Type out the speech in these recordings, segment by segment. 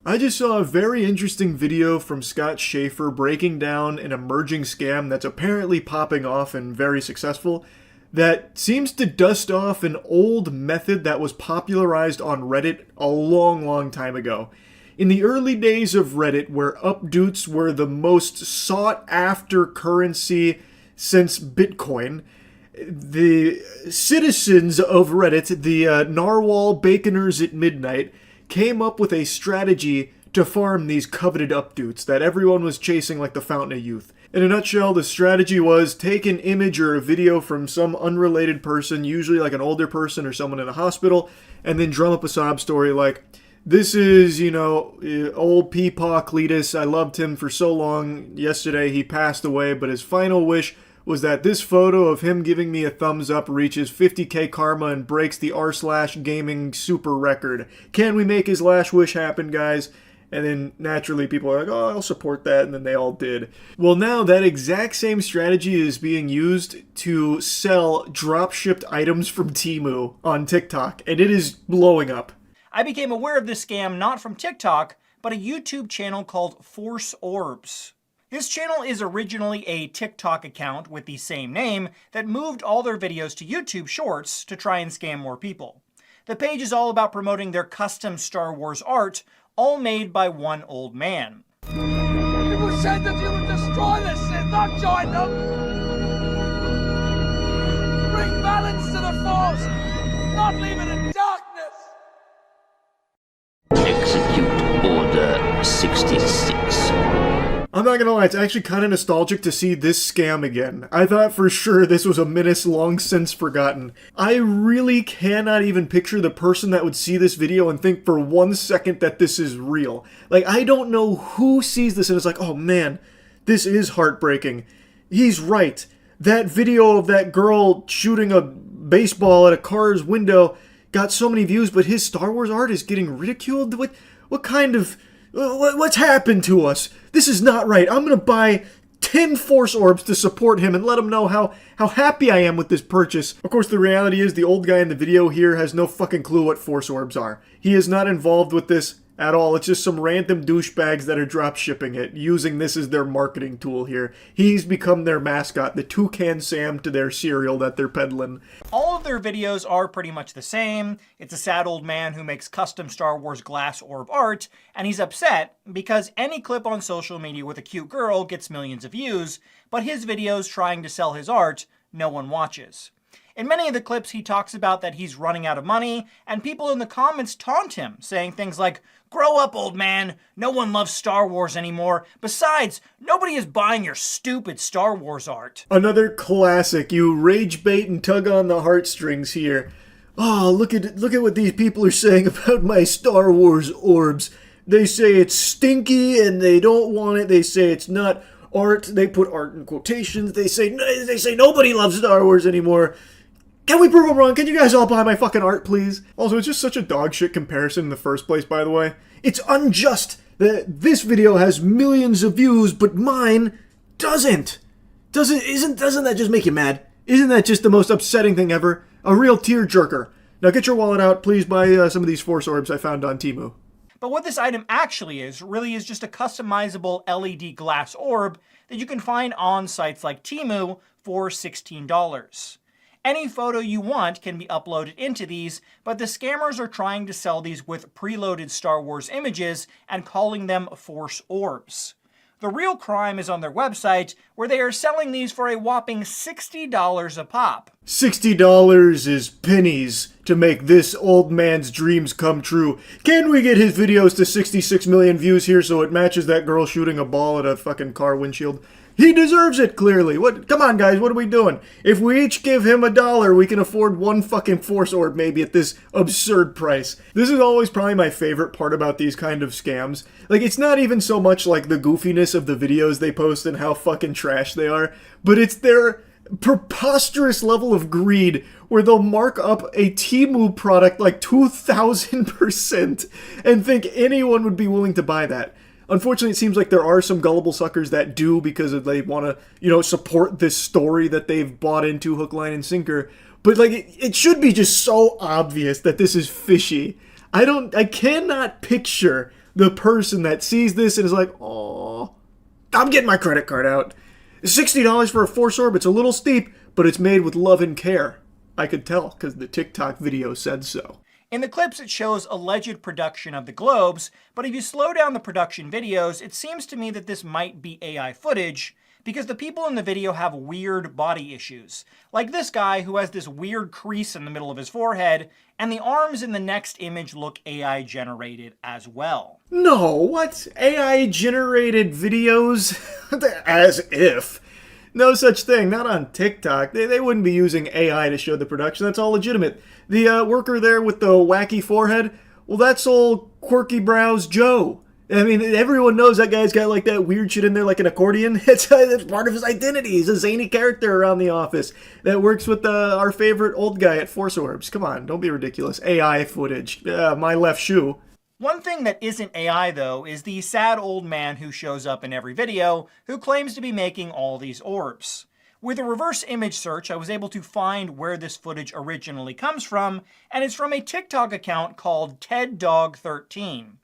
I just saw a very interesting video from Scott Schaefer breaking down an emerging scam that's apparently popping off and very successful that seems to dust off an old method that was popularized on Reddit a long, long time ago. In the early days of Reddit, where updoots were the most sought after currency since Bitcoin, the citizens of Reddit, the narwhal baconers at midnight, came up with a strategy to farm these coveted updoots that everyone was chasing like the fountain of youth. In a nutshell, the strategy was take an image or a video from some unrelated person, usually like an older person or someone in a hospital, and then drum up a sob story like, this is, old Peepaw Cletus. I loved him for so long. Yesterday he passed away, but his final wish was that this photo of him giving me a thumbs up reaches 50k karma and breaks the r/gaming super record. Can we make his last wish happen, guys? And then naturally people are like, oh, I'll support that, and then they all did. Well, now that exact same strategy is being used to sell drop-shipped items from Temu on TikTok, and it is blowing up. I became aware of this scam not from TikTok, but a YouTube channel called Force Orbs. This channel is originally a TikTok account with the same name that moved all their videos to YouTube Shorts to try and scam more people. The page is all about promoting their custom Star Wars art, all made by one old man. People said that you would destroy this Sith, not join them! Bring balance to the Force, not leave it in darkness! Execute Order 66. I'm not gonna lie, it's actually kind of nostalgic to see this scam again. I thought for sure this was a menace long since forgotten. I really cannot even picture the person that would see this video and think for 1 second that this is real. Like, I don't know who sees this and is like, oh man, this is heartbreaking. He's right. That video of that girl shooting a baseball at a car's window got so many views, but his Star Wars art is getting ridiculed? What kind of... What's happened to us? This is not right. I'm going to buy 10 Force Orbs to support him and let him know how happy I am with this purchase. Of course, the reality is the old guy in the video here has no fucking clue what Force Orbs are. He is not involved with this at all. It's just some random douchebags that are drop shipping it, using this as their marketing tool here. He's become their mascot, the Toucan Sam to their cereal that they're peddling. All of their videos are pretty much the same. It's a sad old man who makes custom Star Wars glass orb art, and he's upset because any clip on social media with a cute girl gets millions of views, but his videos trying to sell his art, no one watches. In many of the clips, he talks about that he's running out of money, and people in the comments taunt him, saying things like, "Grow up, old man. No one loves Star Wars anymore. Besides, nobody is buying your stupid Star Wars art." Another classic. You rage bait and tug on the heartstrings here. Oh, look at what these people are saying about my Star Wars orbs. They say it's stinky and they don't want it. They say it's not art. They put art in quotations. They say nobody loves Star Wars anymore. Can we prove them wrong? Can you guys all buy my fucking art, please? Also, it's just such a dog shit comparison in the first place, by the way. It's unjust that this video has millions of views, but mine doesn't. Doesn't that just make you mad? Isn't that just the most upsetting thing ever? A real tearjerker. Now get your wallet out, please buy some of these Force Orbs I found on Temu. But what this item actually is, really is just a customizable LED glass orb that you can find on sites like Temu for $16. Any photo you want can be uploaded into these, but the scammers are trying to sell these with preloaded Star Wars images and calling them Force Orbs. The real crime is on their website, where they are selling these for a whopping $60 a pop. $60 is pennies to make this old man's dreams come true. Can we get his videos to 66 million views here so it matches that girl shooting a ball at a fucking car windshield? He deserves it, clearly. Come on, guys, what are we doing? If we each give him $1, we can afford one fucking Force Orb maybe at this absurd price. This is always probably my favorite part about these kind of scams. Like, it's not even so much like the goofiness of the videos they post and how fucking trash they are, but it's their preposterous level of greed where they'll mark up a Temu product like 2,000% and think anyone would be willing to buy that. Unfortunately, it seems like there are some gullible suckers that do because they want to, support this story that they've bought into hook, line, and sinker. But, like, it should be just so obvious that this is fishy. I cannot picture the person that sees this and is like, "Oh, I'm getting my credit card out. $60 for a force orb, it's a little steep, but it's made with love and care." I could tell, because the TikTok video said so. In the clips, it shows alleged production of the globes, but if you slow down the production videos, it seems to me that this might be AI footage, because the people in the video have weird body issues. Like this guy who has this weird crease in the middle of his forehead, and the arms in the next image look AI generated as well. No, what? AI generated videos? As if. No such thing, not on TikTok. They wouldn't be using AI to show the production, that's all legitimate. The worker there with the wacky forehead, well, that's old Quirky Brows Joe. I mean, everyone knows that guy's got like that weird shit in there like an accordion. That's part of his identity. He's a zany character around the office that works with our favorite old guy at Force Orbs. Come on, don't be ridiculous. AI footage. My left shoe. One thing that isn't AI, though, is the sad old man who shows up in every video who claims to be making all these orbs. With a reverse image search, I was able to find where this footage originally comes from, and it's from a TikTok account called TedDog13.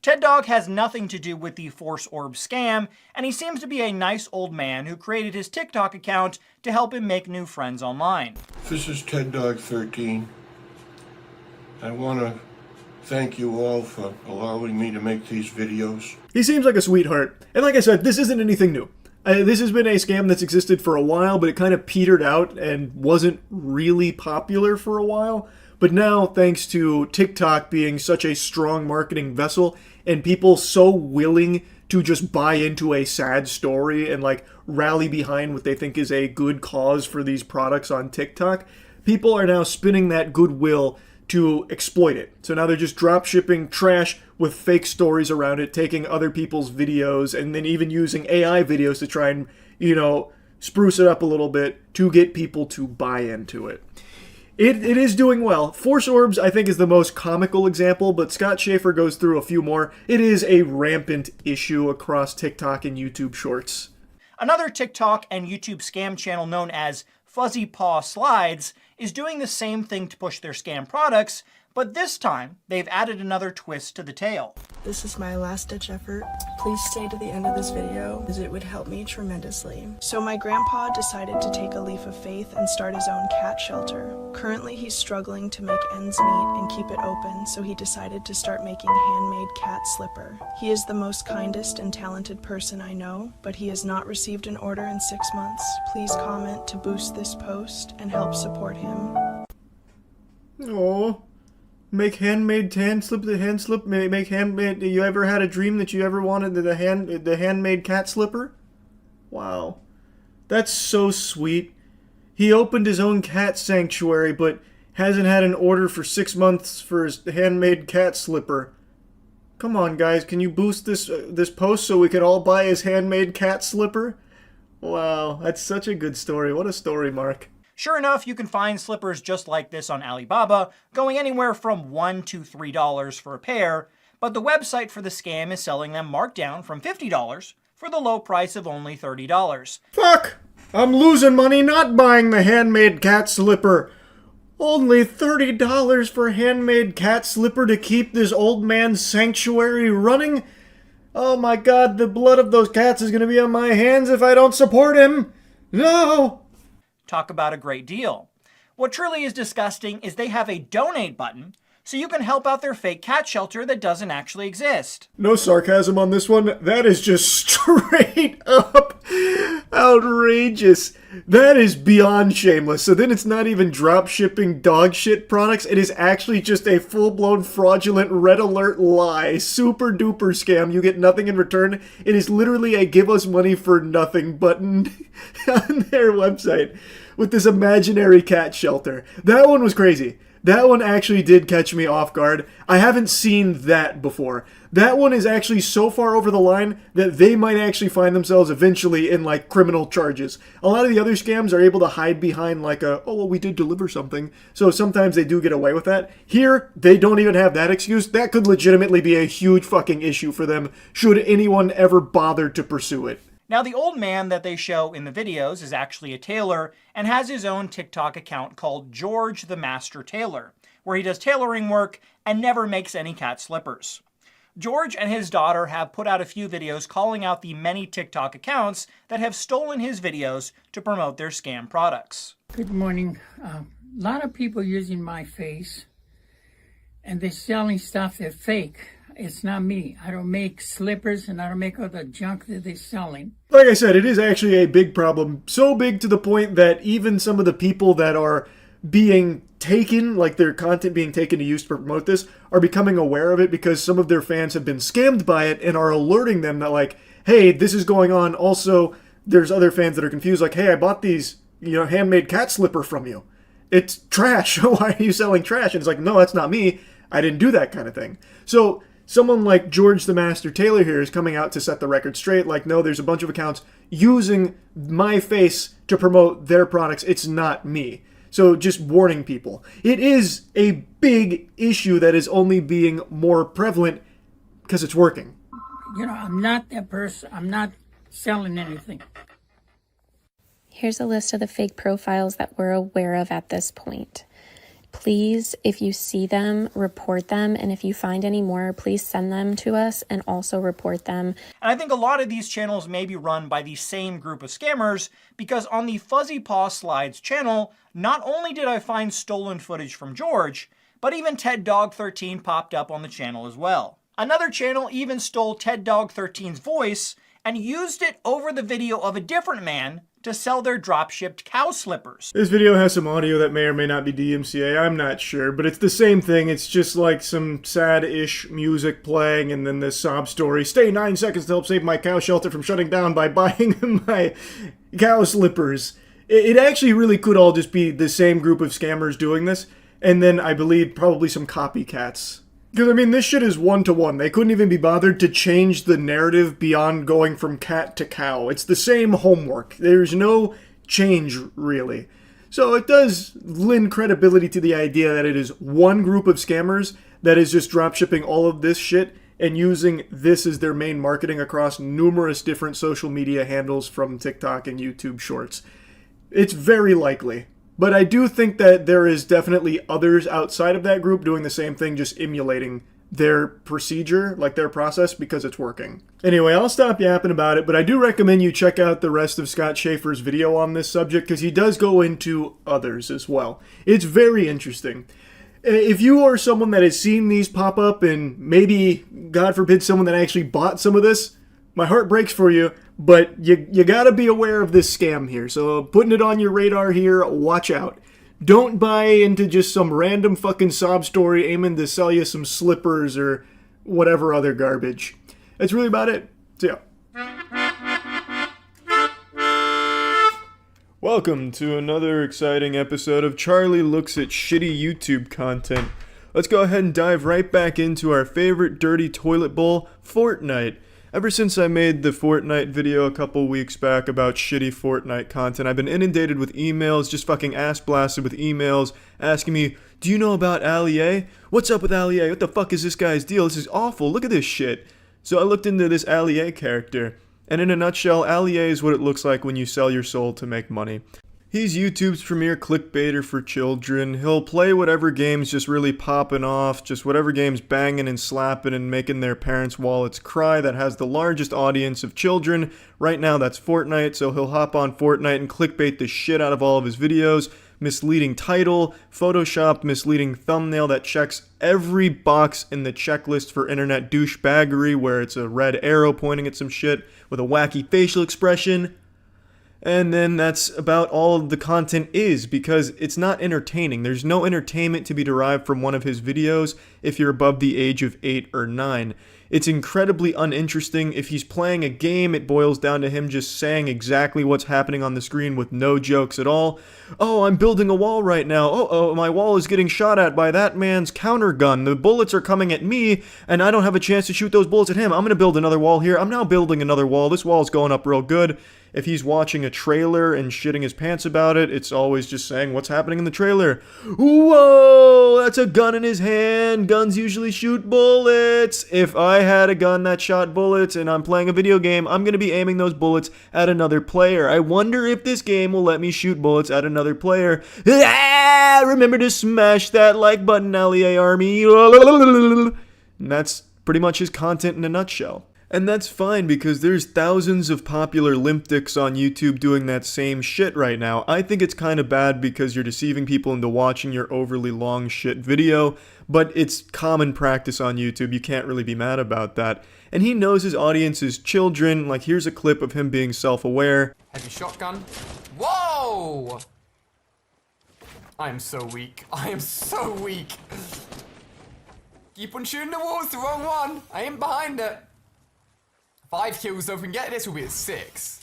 TedDog has nothing to do with the Force Orb scam, and he seems to be a nice old man who created his TikTok account to help him make new friends online. This is TedDog13. I want to thank you all for allowing me to make these videos. He seems like a sweetheart. And like I said, this isn't anything new. This has been a scam that's existed for a while, but it kind of petered out and wasn't really popular for a while. But now, thanks to TikTok being such a strong marketing vessel and people so willing to just buy into a sad story and like rally behind what they think is a good cause for these products on TikTok, people are now spinning that goodwill to exploit it. So now they're just drop shipping trash with fake stories around it, taking other people's videos, and then even using AI videos to try and, spruce it up a little bit to get people to buy into it. It is doing well. Force Orbs, I think, is the most comical example, but Scott Schaefer goes through a few more. It is a rampant issue across TikTok and YouTube Shorts. Another TikTok and YouTube scam channel known as Fuzzy Paw Slides is doing the same thing to push their scam products, but this time they've added another twist to the tale. This is my last-ditch effort. Please stay to the end of this video, as it would help me tremendously. So my grandpa decided to take a leap of faith and start his own cat shelter. Currently, he's struggling to make ends meet and keep it open, so he decided to start making handmade cat slipper. He is the most kindest and talented person I know, but he has not received an order in 6 months. Please comment to boost this post and help support him. Oh. Make handmade hand slip. Make handmade. You ever had a dream that you ever wanted the handmade cat slipper? Wow, that's so sweet. He opened his own cat sanctuary, but hasn't had an order for 6 months for his handmade cat slipper. Come on, guys, can you boost this post so we can all buy his handmade cat slipper? Wow, that's such a good story. What a story, Mark. Sure enough, you can find slippers just like this on Alibaba, going anywhere from $1 to $3 for a pair, but the website for the scam is selling them marked down from $50 for the low price of only $30. Fuck! I'm losing money not buying the handmade cat slipper. Only $30 for a handmade cat slipper to keep this old man's sanctuary running? Oh my god, the blood of those cats is gonna be on my hands if I don't support him! No! Talk about a great deal. What truly is disgusting is they have a donate button, so you can help out their fake cat shelter that doesn't actually exist. No sarcasm on this one. That is just straight up outrageous. That is beyond shameless. So then it's not even drop shipping dog shit products. It is actually just a full-blown fraudulent red alert lie. Super duper scam. You get nothing in return. It is literally a give us money for nothing button on their website with this imaginary cat shelter. That one was crazy. That one actually did catch me off guard. I haven't seen that before. That one is actually so far over the line that they might actually find themselves eventually in, like, criminal charges. A lot of the other scams are able to hide behind, like, oh, well, we did deliver something. So sometimes they do get away with that. Here, they don't even have that excuse. That could legitimately be a huge fucking issue for them, should anyone ever bother to pursue it. Now, the old man that they show in the videos is actually a tailor and has his own TikTok account called George the Master Tailor, where he does tailoring work and never makes any cat slippers. George and his daughter have put out a few videos calling out the many TikTok accounts that have stolen his videos to promote their scam products. Good morning. A lot of people using my face, and they're selling stuff that's fake. It's not me. I don't make slippers, and I don't make all the junk that they're selling. Like I said, it is actually a big problem. So big to the point that even some of the people that are being taken, like their content being taken to use to promote this, are becoming aware of it because some of their fans have been scammed by it and are alerting them that, like, hey, this is going on. Also, there's other fans that are confused, like, hey, I bought these, handmade cat slipper from you. It's trash. Why are you selling trash? And it's like, no, that's not me. I didn't do that kind of thing. So someone like George the Master Taylor here is coming out to set the record straight, like, no, there's a bunch of accounts using my face to promote their products. It's not me. So just warning people. It is a big issue that is only being more prevalent because it's working. I'm not that person. I'm not selling anything. Here's a list of the fake profiles that we're aware of at this point. Please, if you see them, report them. And if you find any more, please send them to us and also report them. And I think a lot of these channels may be run by the same group of scammers because on the Fuzzy Paw Slides channel, not only did I find stolen footage from George, but even Ted Dog 13 popped up on the channel as well. Another channel even stole Ted Dog 13's voice and used it over the video of a different man to sell their drop-shipped cow slippers. This video has some audio that may or may not be DMCA, I'm not sure, but it's the same thing. It's just like some sad-ish music playing and then this sob story. Stay 9 seconds to help save my cow shelter from shutting down by buying my cow slippers. It actually really could all just be the same group of scammers doing this, and then I believe probably some copycats. Because, I mean, this shit is one-to-one. They couldn't even be bothered to change the narrative beyond going from cat to cow. It's the same homework. There's no change, really. So it does lend credibility to the idea that it is one group of scammers that is just dropshipping all of this shit and using this as their main marketing across numerous different social media handles from TikTok and YouTube Shorts. It's very likely. But I do think that there is definitely others outside of that group doing the same thing, just emulating their procedure, like their process, because it's working. Anyway, I'll stop yapping about it, but I do recommend you check out the rest of Scott Schaefer's video on this subject, because he does go into others as well. It's very interesting. If you are someone that has seen these pop up, and maybe, God forbid, someone that actually bought some of this, my heart breaks for you, but you gotta be aware of this scam here. So putting it on your radar here, watch out. Don't buy into just some random fucking sob story aiming to sell you some slippers or whatever other garbage. That's really about it. So yeah. Welcome to another exciting episode of Charlie Looks at Shitty YouTube Content. Let's go ahead and dive right back into our favorite dirty toilet bowl, Fortnite. Ever since I made the Fortnite video a couple weeks back about shitty Fortnite content, I've been inundated with emails, just fucking ass blasted with emails, asking me, do you know about Ali-A? What's up with Ali-A? What the fuck is this guy's deal? This is awful. Look at this shit. So I looked into this Ali-A character, and in a nutshell, Ali-A is what it looks like when you sell your soul to make money. He's YouTube's premier clickbaiter for children. He'll play whatever game's just really popping off, just whatever game's banging and slapping and making their parents' wallets cry that has the largest audience of children. Right now that's Fortnite, so he'll hop on Fortnite and clickbait the shit out of all of his videos. Misleading title, photoshopped misleading thumbnail that checks every box in the checklist for internet douchebaggery, where it's a red arrow pointing at some shit with a wacky facial expression. And then that's about all the content is, because it's not entertaining. There's no entertainment to be derived from one of his videos if you're above the age of 8 or 9. It's incredibly uninteresting. If he's playing a game, it boils down to him just saying exactly what's happening on the screen with no jokes at all. Oh, I'm building a wall right now. Oh, my wall is getting shot at by that man's counter gun. The bullets are coming at me, and I don't have a chance to shoot those bullets at him. I'm going to build another wall here. I'm now building another wall. This wall's going up real good. If he's watching a trailer and shitting his pants about it, it's always just saying what's happening in the trailer. Whoa, that's a gun in his hand. Guns usually shoot bullets. If I had a gun that shot bullets and I'm playing a video game, I'm going to be aiming those bullets at another player. I wonder if this game will let me shoot bullets at another player. Remember to smash that like button, Ali-A Army. And that's pretty much his content in a nutshell. And that's fine because there's thousands of popular limp dicks on YouTube doing that same shit right now. I think it's kind of bad because you're deceiving people into watching your overly long shit video, but it's common practice on YouTube. You can't really be mad about that. And he knows his audience is children. Like, here's a clip of him being self-aware. Heavy shotgun. Whoa! I am so weak. I am so weak. Keep on shooting the walls, the wrong one. I am behind it. 5 kills, though. If we can get this, we'll be at 6.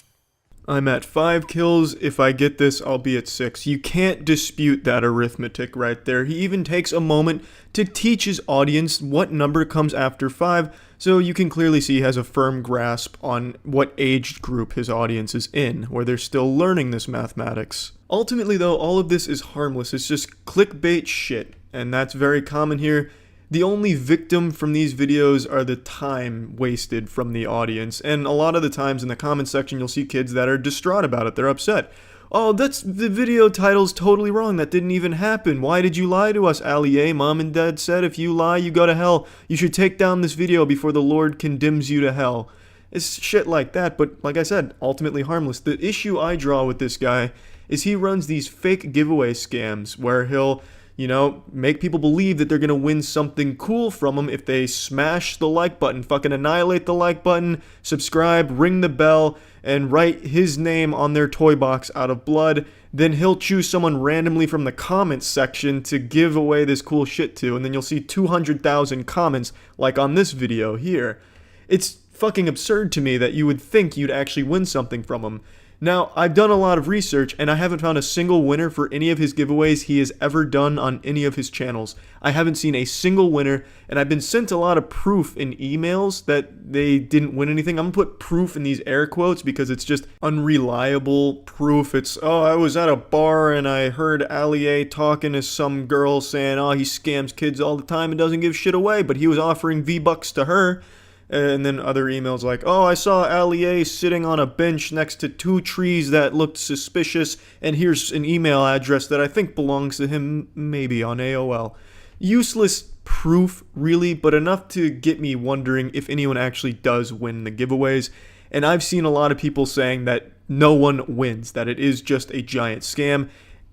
I'm at 5 kills. If I get this, I'll be at 6. You can't dispute that arithmetic right there. He even takes a moment to teach his audience what number comes after 5, so you can clearly see he has a firm grasp on what age group his audience is in, where they're still learning this mathematics. Ultimately, though, all of this is harmless. It's just clickbait shit, and that's very common here. The only victim from these videos are the time wasted from the audience, and a lot of the times in the comment section you'll see kids that are distraught about it. They're upset. Oh, the video title's totally wrong. That didn't even happen. Why did you lie to us, Ali? Mom and Dad said if you lie, you go to hell. You should take down this video before the Lord condemns you to hell. It's shit like that, but like I said, ultimately harmless. The issue I draw with this guy is he runs these fake giveaway scams where he'll, you know, make people believe that they're going to win something cool from them if they smash the like button, fucking annihilate the like button, subscribe, ring the bell, and write his name on their toy box out of blood. Then he'll choose someone randomly from the comments section to give away this cool shit to, and then you'll see 200,000 comments like on this video here. It's fucking absurd to me that you would think you'd actually win something from him. Now, I've done a lot of research, and I haven't found a single winner for any of his giveaways he has ever done on any of his channels. I haven't seen a single winner, and I've been sent a lot of proof in emails that they didn't win anything. I'm gonna put proof in these air quotes because it's just unreliable proof. It's, oh, I was at a bar and I heard Ali A talking to some girl saying, oh, he scams kids all the time and doesn't give shit away, but he was offering V-Bucks to her. And then other emails like, oh, I saw Ali A sitting on a bench next to 2 trees that looked suspicious, and here's an email address that I think belongs to him, maybe on AOL. Useless proof, really, but enough to get me wondering if anyone actually does win the giveaways. And I've seen a lot of people saying that no one wins, that it is just a giant scam.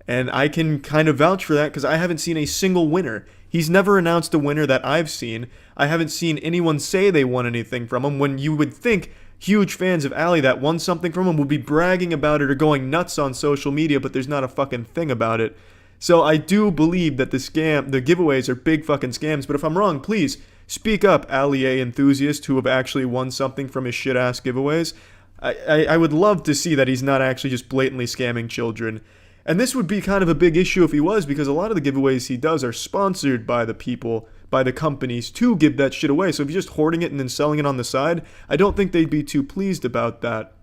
And I can kind of vouch for that because I haven't seen a single winner. He's never announced a winner that I've seen. I haven't seen anyone say they won anything from him, when you would think huge fans of Ali that won something from him would be bragging about it or going nuts on social media, but there's not a fucking thing about it. So I do believe that the giveaways are big fucking scams, but if I'm wrong, please speak up, Ali A enthusiasts who have actually won something from his shit-ass giveaways. I would love to see that he's not actually just blatantly scamming children. And this would be kind of a big issue if he was, because a lot of the giveaways he does are sponsored by the people, by the companies, to give that shit away. So if you're just hoarding it and then selling it on the side, I don't think they'd be too pleased about that.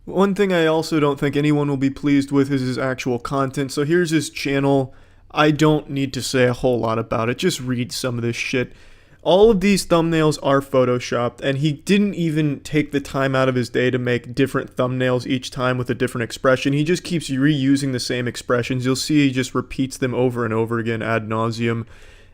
One thing I also don't think anyone will be pleased with is his actual content. So here's his channel. I don't need to say a whole lot about it. Just read some of this shit. All of these thumbnails are photoshopped, and he didn't even take the time out of his day to make different thumbnails each time with a different expression. He just keeps reusing the same expressions. You'll see he just repeats them over and over again ad nauseum,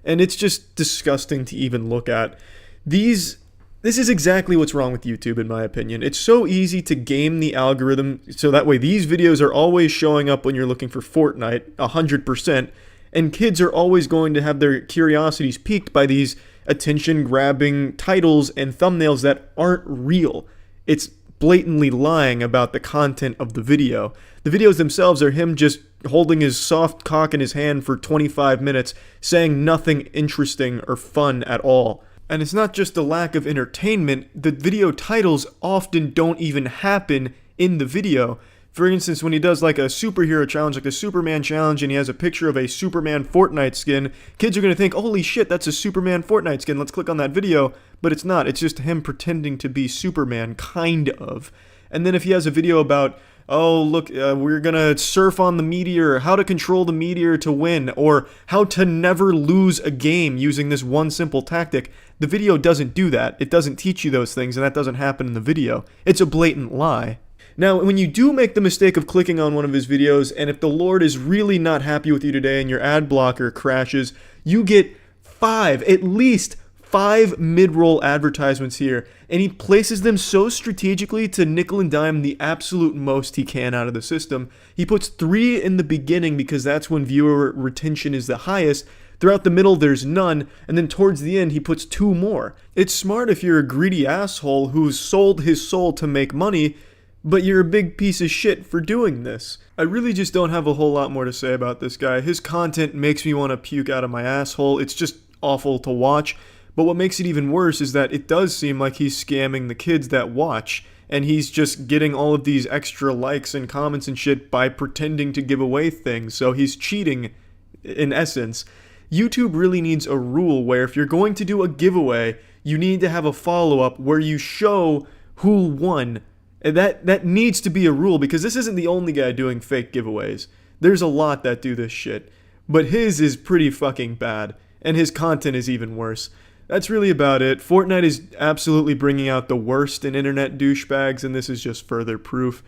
and it's just disgusting to even look at. This is exactly what's wrong with YouTube, in my opinion. It's so easy to game the algorithm so that way these videos are always showing up when you're looking for Fortnite 100%, and kids are always going to have their curiosities piqued by these attention-grabbing titles and thumbnails that aren't real. It's blatantly lying about the content of the video. The videos themselves are him just holding his soft cock in his hand for 25 minutes, saying nothing interesting or fun at all. And it's not just a lack of entertainment, the video titles often don't even happen in the video. For instance, when he does like a superhero challenge, like a Superman challenge, and he has a picture of a Superman Fortnite skin, kids are going to think, holy shit, that's a Superman Fortnite skin, let's click on that video. But it's not, it's just him pretending to be Superman, kind of. And then if he has a video about, oh, look, we're going to surf on the meteor, how to control the meteor to win, or how to never lose a game using this one simple tactic, the video doesn't do that. It doesn't teach you those things, and that doesn't happen in the video. It's a blatant lie. Now, when you do make the mistake of clicking on one of his videos, and if the Lord is really not happy with you today and your ad blocker crashes, you get at least 5 mid-roll advertisements here, and he places them so strategically to nickel and dime the absolute most he can out of the system. He puts 3 in the beginning because that's when viewer retention is the highest. Throughout the middle, there's none, and then towards the end, he puts 2 more. It's smart if you're a greedy asshole who's sold his soul to make money, but you're a big piece of shit for doing this. I really just don't have a whole lot more to say about this guy. His content makes me want to puke out of my asshole. It's just awful to watch. But what makes it even worse is that it does seem like he's scamming the kids that watch, and he's just getting all of these extra likes and comments and shit by pretending to give away things. So he's cheating, in essence. YouTube really needs a rule where if you're going to do a giveaway, you need to have a follow-up where you show who won. And that needs to be a rule, because this isn't the only guy doing fake giveaways. There's a lot that do this shit. But his is pretty fucking bad, and his content is even worse. That's really about it. Fortnite is absolutely bringing out the worst in internet douchebags, and this is just further proof.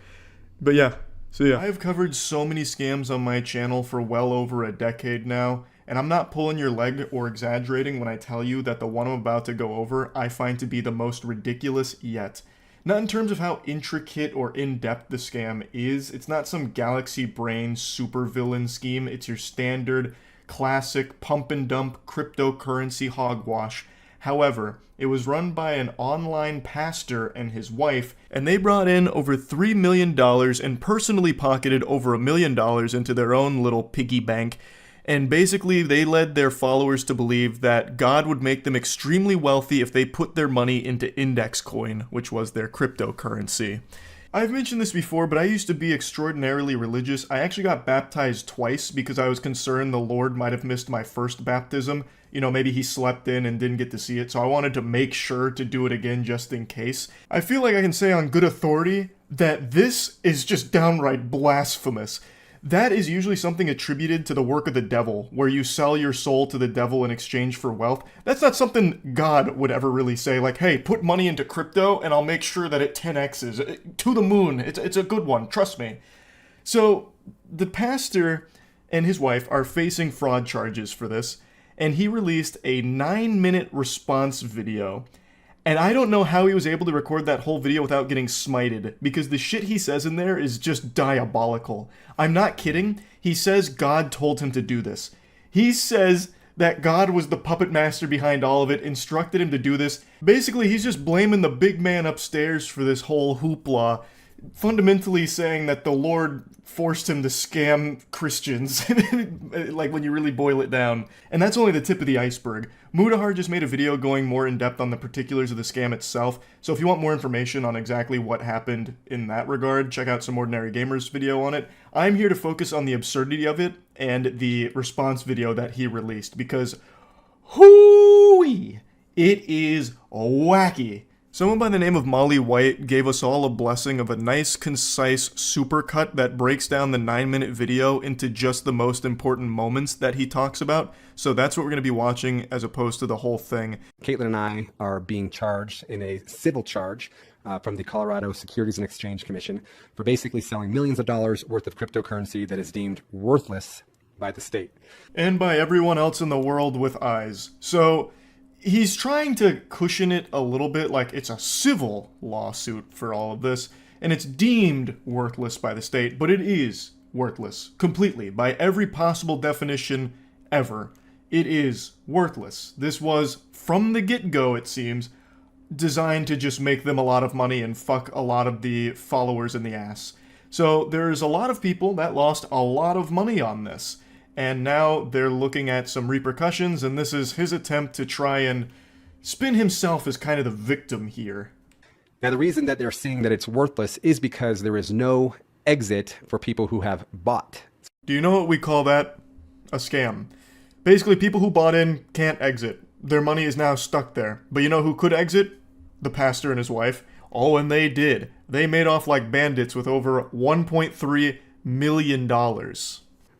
But yeah, so yeah. I've covered so many scams on my channel for well over a decade now, and I'm not pulling your leg or exaggerating when I tell you that the one I'm about to go over I find to be the most ridiculous yet. Not in terms of how intricate or in-depth the scam is. It's not some galaxy brain supervillain scheme. It's your standard, classic, pump-and-dump cryptocurrency hogwash. However, it was run by an online pastor and his wife, and they brought in over $3 million and personally pocketed over $1 million into their own little piggy bank. And basically, they led their followers to believe that God would make them extremely wealthy if they put their money into Index Coin, which was their cryptocurrency. I've mentioned this before, but I used to be extraordinarily religious. I actually got baptized twice because I was concerned the Lord might have missed my first baptism. You know, maybe he slept in and didn't get to see it, so I wanted to make sure to do it again just in case. I feel like I can say on good authority that this is just downright blasphemous. That is usually something attributed to the work of the devil, where you sell your soul to the devil in exchange for wealth. That's not something God would ever really say, like, hey, put money into crypto and I'll make sure that it 10x's. To the moon. It's a good one, trust me. So, the pastor and his wife are facing fraud charges for this, and he released a 9-minute response video. And I don't know how he was able to record that whole video without getting smited, because the shit he says in there is just diabolical. I'm not kidding. He says God told him to do this. He says that God was the puppet master behind all of it, instructed him to do this. Basically, he's just blaming the big man upstairs for this whole hoopla, fundamentally saying that the Lord forced him to scam Christians, like when you really boil it down. And that's only the tip of the iceberg. Mudahar just made a video going more in depth on the particulars of the scam itself, so if you want more information on exactly what happened in that regard, check out some Ordinary Gamers video on it. I'm here to focus on the absurdity of it and the response video that he released, because hooey, it is wacky. Someone by the name of Molly White gave us all a blessing of a nice, concise supercut that breaks down the 9-minute video into just the most important moments that he talks about. So that's what we're going to be watching as opposed to the whole thing. Caitlin and I are being charged in a civil charge from the Colorado Securities and Exchange Commission for basically selling millions of dollars worth of cryptocurrency that is deemed worthless by the state. And by everyone else in the world with eyes. So he's trying to cushion it a little bit, like it's a civil lawsuit for all of this, and it's deemed worthless by the state, but it is worthless, completely, by every possible definition ever. It is worthless. This was, from the get-go, it seems, designed to just make them a lot of money and fuck a lot of the followers in the ass. So there's a lot of people that lost a lot of money on this. And now they're looking at some repercussions, and this is his attempt to try and spin himself as kind of the victim here. Now, the reason that they're saying that it's worthless is because there is no exit for people who have bought. Do you know what we call that? A scam. Basically, people who bought in can't exit. Their money is now stuck there. But you know who could exit? The pastor and his wife. Oh, and they did. They made off like bandits with over $1.3 million.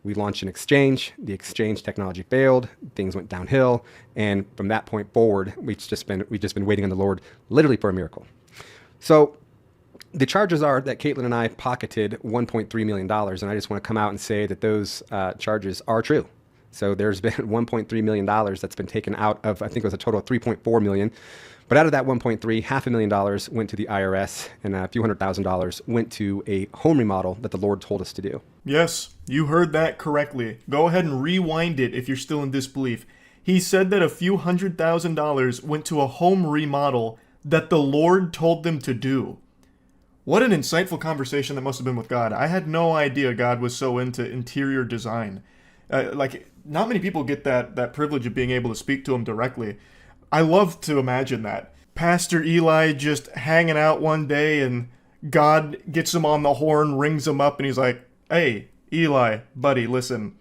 We launched an exchange, the exchange technology failed, things went downhill, and from that point forward, we've just been waiting on the Lord literally for a miracle. So the charges are that Caitlin and I pocketed $1.3 million, and I just want to come out and say that those charges are true. So there's been $1.3 million that's been taken out of, I think it was a total of $3.4 million. But out of that 1.3, $500,000 went to the IRS, and a few $100,000 went to a home remodel that the Lord told us to do. Yes, you heard that correctly. Go ahead and rewind it if you're still in disbelief. He said that a few $100,000 went to a home remodel that the Lord told them to do. What an insightful conversation that must have been with God. I had no idea God was so into interior design. Not many people get that privilege of being able to speak to him directly. I love to imagine that. Pastor Eli just hanging out one day and God gets him on the horn, rings him up, and he's like, "Hey, Eli, buddy, listen.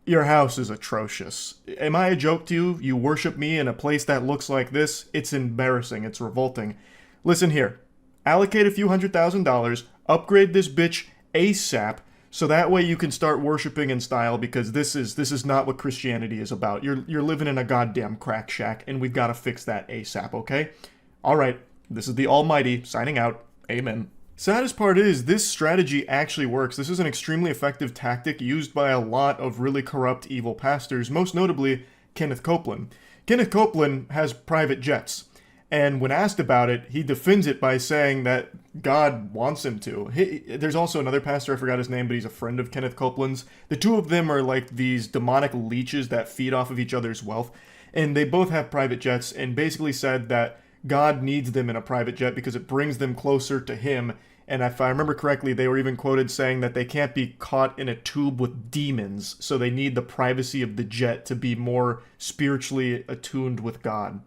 Your house is atrocious. Am I a joke to you? You worship me in a place that looks like this? It's embarrassing. It's revolting. Listen here. Allocate a few $100,000, upgrade this bitch ASAP, so that way you can start worshiping in style, because this is not what Christianity is about. You're living in a goddamn crack shack, and we've got to fix that ASAP, okay? All right, this is the Almighty signing out. Amen." Saddest part is, this strategy actually works. This is an extremely effective tactic used by a lot of really corrupt, evil pastors, most notably Kenneth Copeland. Kenneth Copeland has private jets, and when asked about it, he defends it by saying that God wants him to. There's also another pastor, I forgot his name, but he's a friend of Kenneth Copeland's. The two of them are like these demonic leeches that feed off of each other's wealth, and they both have private jets, and basically said that God needs them in a private jet because it brings them closer to him. And if I remember correctly, they were even quoted saying that they can't be caught in a tube with demons, so they need the privacy of the jet to be more spiritually attuned with God.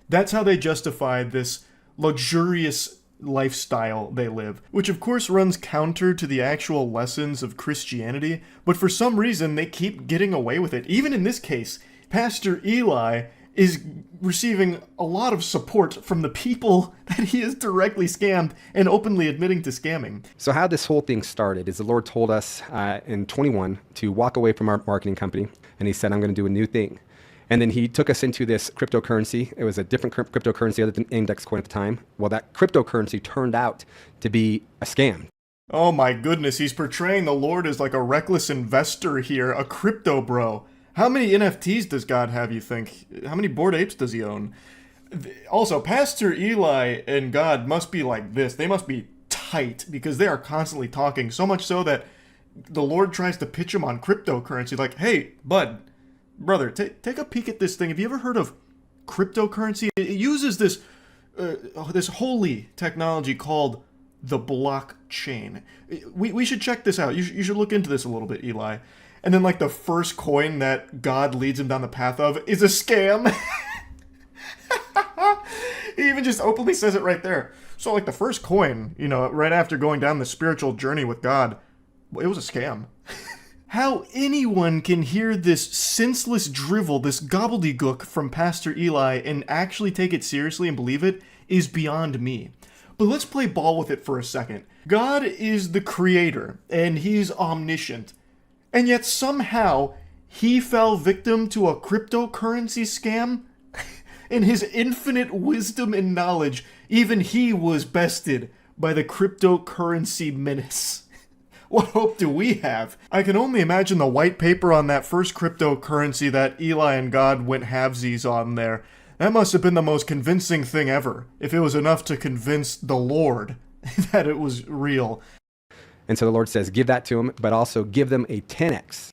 That's how they justify this luxurious lifestyle they live, which of course runs counter to the actual lessons of Christianity, but for some reason they keep getting away with it. Even in this case, Pastor Eli is receiving a lot of support from the people that he has directly scammed and openly admitting to scamming. So how this whole thing started is the Lord told us in 21 to walk away from our marketing company, and he said, "I'm going to do a new thing." And then he took us into this cryptocurrency. It was a different cryptocurrency other than index coin at the time. Well, that cryptocurrency turned out to be a scam. Oh my goodness, he's portraying the Lord as like a reckless investor here, a crypto bro. How many NFTs does God have, you think? How many Bored Apes does he own? Also, Pastor Eli and God must be like this. They must be tight, because they are constantly talking, so much so that the Lord tries to pitch him on cryptocurrency. Like, "Hey, bud, brother, take a peek at this thing. Have you ever heard of cryptocurrency? It uses this holy technology called the blockchain. We should check this out. You should look into this a little bit, Eli." And then, like, the first coin that God leads him down the path of is a scam. He even just openly says it right there. So, like, the first coin, right after going down the spiritual journey with God, it was a scam. How anyone can hear this senseless drivel, this gobbledygook from Pastor Eli and actually take it seriously and believe it is beyond me. But let's play ball with it for a second. God is the creator, and he's omniscient. And yet somehow he fell victim to a cryptocurrency scam? In his infinite wisdom and knowledge, even he was bested by the cryptocurrency menace. What hope do we have? I can only imagine the white paper on that first cryptocurrency that Eli and God went halvesies on there. That must have been the most convincing thing ever, if it was enough to convince the Lord that it was real. And so the Lord says, give that to them, but also give them a 10x.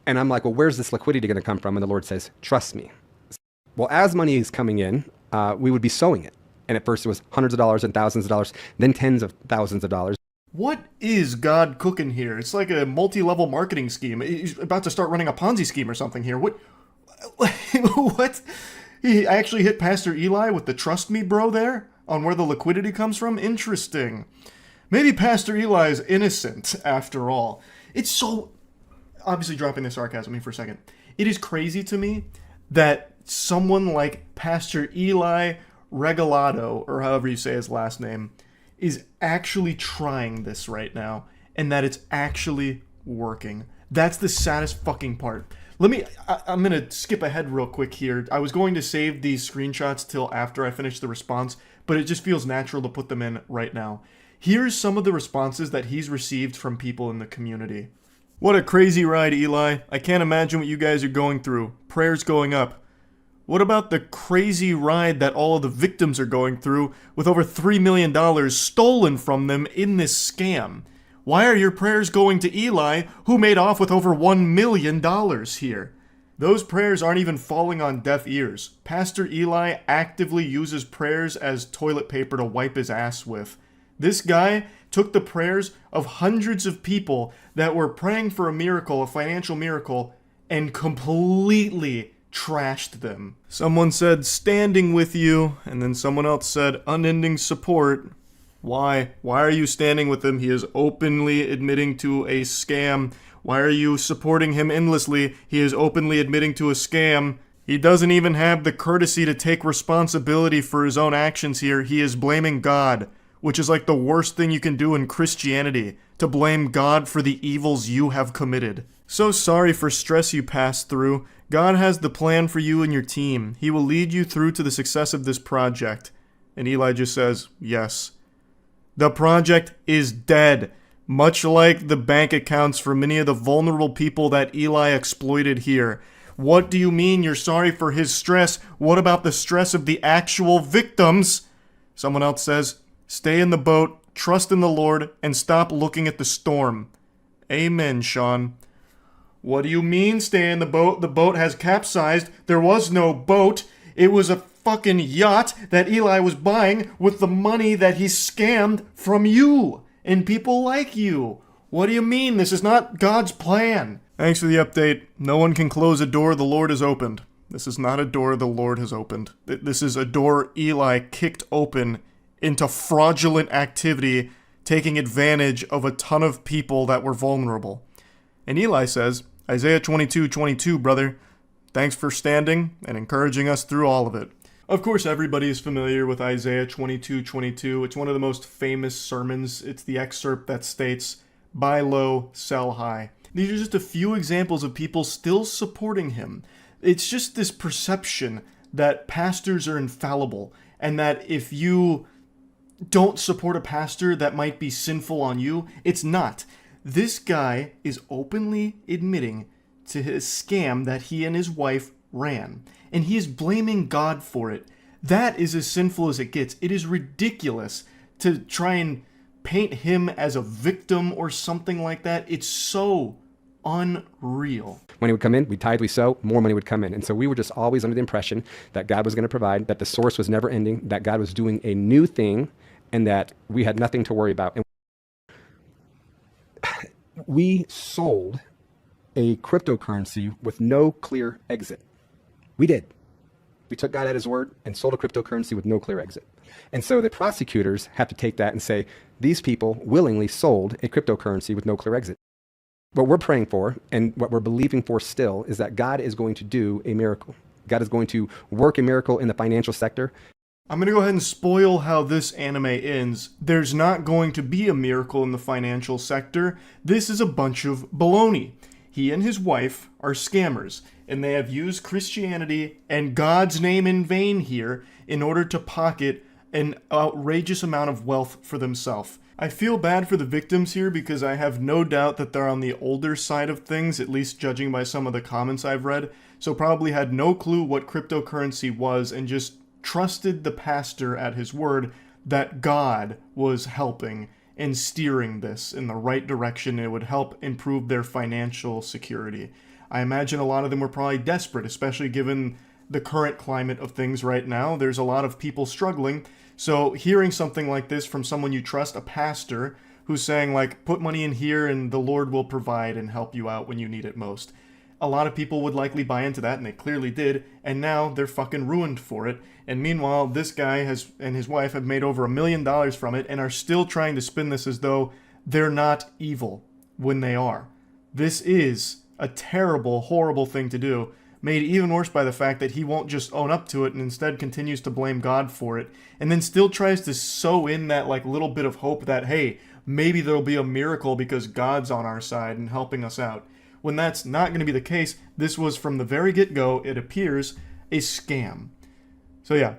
And I'm like, well, where's this liquidity going to come from? And the Lord says, trust me. Well, as money is coming in, we would be sowing it. And at first it was hundreds of dollars and thousands of dollars, then tens of thousands of dollars. What is God cooking here? It's like a multi-level marketing scheme. He's about to start running a Ponzi scheme or something here. What? He actually hit Pastor Eli with the trust me bro there on where the liquidity comes from? Interesting. Maybe Pastor Eli is innocent after all. It's so... Obviously dropping the sarcasm here for a second. It is crazy to me that someone like Pastor Eli Regalado, or however you say his last name, is actually trying this right now, and that it's actually working. That's the saddest fucking part. I'm gonna skip ahead real quick here. I was going to save these screenshots till after I finish the response, but it just feels natural to put them in right now. Here's some of the responses that he's received from people in the community. What a crazy ride, Eli. I can't imagine what you guys are going through. Prayers going up. What about the crazy ride that all of the victims are going through with over $3 million stolen from them in this scam? Why are your prayers going to Eli, who made off with over $1 million here? Those prayers aren't even falling on deaf ears. Pastor Eli actively uses prayers as toilet paper to wipe his ass with. This guy took the prayers of hundreds of people that were praying for a miracle, a financial miracle, and completely trashed them. Someone said, standing with you, and then someone else said, unending support. Why? Why are you standing with him? He is openly admitting to a scam. Why are you supporting him endlessly? He is openly admitting to a scam. He doesn't even have the courtesy to take responsibility for his own actions here. He is blaming God, which is like the worst thing you can do in Christianity, to blame God for the evils you have committed. So sorry for stress you passed through. God has the plan for you and your team. He will lead you through to the success of this project. And Eli just says, yes. The project is dead, much like the bank accounts for many of the vulnerable people that Eli exploited here. What do you mean you're sorry for his stress? What about the stress of the actual victims? Someone else says, stay in the boat, trust in the Lord, and stop looking at the storm. Amen, Sean. What do you mean stay in the boat? The boat has capsized. There was no boat. It was a fucking yacht that Eli was buying with the money that he scammed from you and people like you. What do you mean? This is not God's plan. Thanks for the update. No one can close a door the Lord has opened. This is not a door the Lord has opened. This is a door Eli kicked open into fraudulent activity, taking advantage of a ton of people that were vulnerable. And Eli says, Isaiah 22:22, brother. Thanks for standing and encouraging us through all of it. Of course, everybody is familiar with Isaiah 22:22. It's one of the most famous sermons. It's the excerpt that states, buy low, sell high. These are just a few examples of people still supporting him. It's just this perception that pastors are infallible and that if you don't support a pastor that might be sinful on you. It's not. This guy is openly admitting to his scam that he and his wife ran, and he is blaming God for it. That is as sinful as it gets. It is ridiculous to try and paint him as a victim or something like that. It's so unreal. Money would come in, we tithe, we sow, more money would come in. And so we were just always under the impression that God was going to provide, that the source was never ending, that God was doing a new thing, and that we had nothing to worry about. And we sold a cryptocurrency with no clear exit. We did. We took God at his word and sold a cryptocurrency with no clear exit. And so the prosecutors have to take that and say, these people willingly sold a cryptocurrency with no clear exit. What we're praying for and what we're believing for still is that God is going to do a miracle. God is going to work a miracle in the financial sector. I'm going to go ahead and spoil how this anime ends. There's not going to be a miracle in the financial sector. This is a bunch of baloney. He and his wife are scammers, and they have used Christianity and God's name in vain here in order to pocket an outrageous amount of wealth for themselves. I feel bad for the victims here because I have no doubt that they're on the older side of things, at least judging by some of the comments I've read, so probably had no clue what cryptocurrency was and just trusted the pastor at his word that God was helping and steering this in the right direction and it would help improve their financial security. I imagine a lot of them were probably desperate, especially given the current climate of things right now. There's a lot of people struggling. So hearing something like this from someone you trust, a pastor, who's saying like, put money in here and the Lord will provide and help you out when you need it most. A lot of people would likely buy into that, and they clearly did, and now they're fucking ruined for it. And meanwhile, this guy and his wife have made over $1 million from it and are still trying to spin this as though they're not evil when they are. This is a terrible, horrible thing to do, made even worse by the fact that he won't just own up to it and instead continues to blame God for it, and then still tries to sew in that like little bit of hope that, hey, maybe there'll be a miracle because God's on our side and helping us out. When that's not going to be the case, this was from the very get-go, it appears, a scam. So yeah,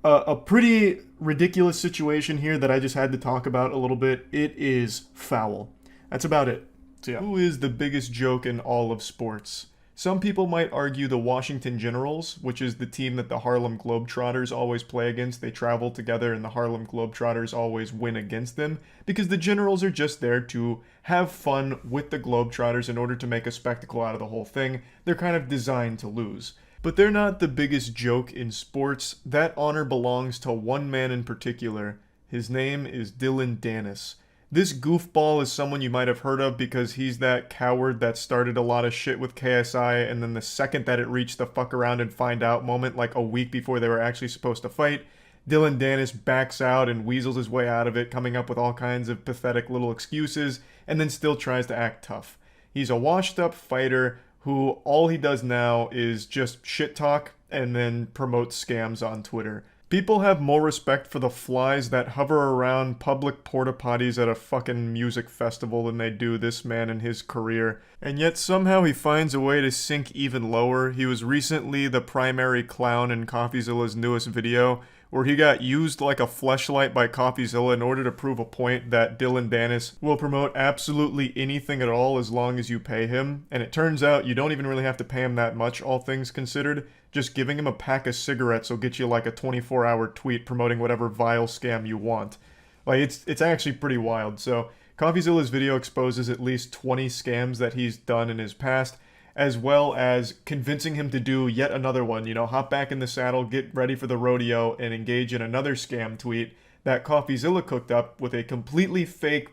a pretty ridiculous situation here that I just had to talk about a little bit. It is foul. That's about it. So yeah, who is the biggest joke in all of sports? Some people might argue the Washington Generals, which is the team that the Harlem Globetrotters always play against. They travel together and the Harlem Globetrotters always win against them because the Generals are just there to have fun with the Globetrotters in order to make a spectacle out of the whole thing. They're kind of designed to lose. But they're not the biggest joke in sports. That honor belongs to one man in particular. His name is Dillon Danis. This goofball is someone you might have heard of because he's that coward that started a lot of shit with KSI, and then the second that it reached the fuck around and find out moment, like a week before they were actually supposed to fight, Dillon Danis backs out and weasels his way out of it, coming up with all kinds of pathetic little excuses, and then still tries to act tough. He's a washed up fighter who all he does now is just shit talk and then promotes scams on Twitter. People have more respect for the flies that hover around public porta potties at a fucking music festival than they do this man and his career. And yet somehow he finds a way to sink even lower. He was recently the primary clown in CoffeeZilla's newest video, where he got used like a fleshlight by CoffeeZilla in order to prove a point that Dillon Danis will promote absolutely anything at all as long as you pay him. And it turns out you don't even really have to pay him that much, all things considered. Just giving him a pack of cigarettes will get you like a 24-hour tweet promoting whatever vile scam you want. Like, it's actually pretty wild. So CoffeeZilla's video exposes at least 20 scams that he's done in his past, as well as convincing him to do yet another one. You know, hop back in the saddle, get ready for the rodeo, and engage in another scam tweet that CoffeeZilla cooked up with a completely fake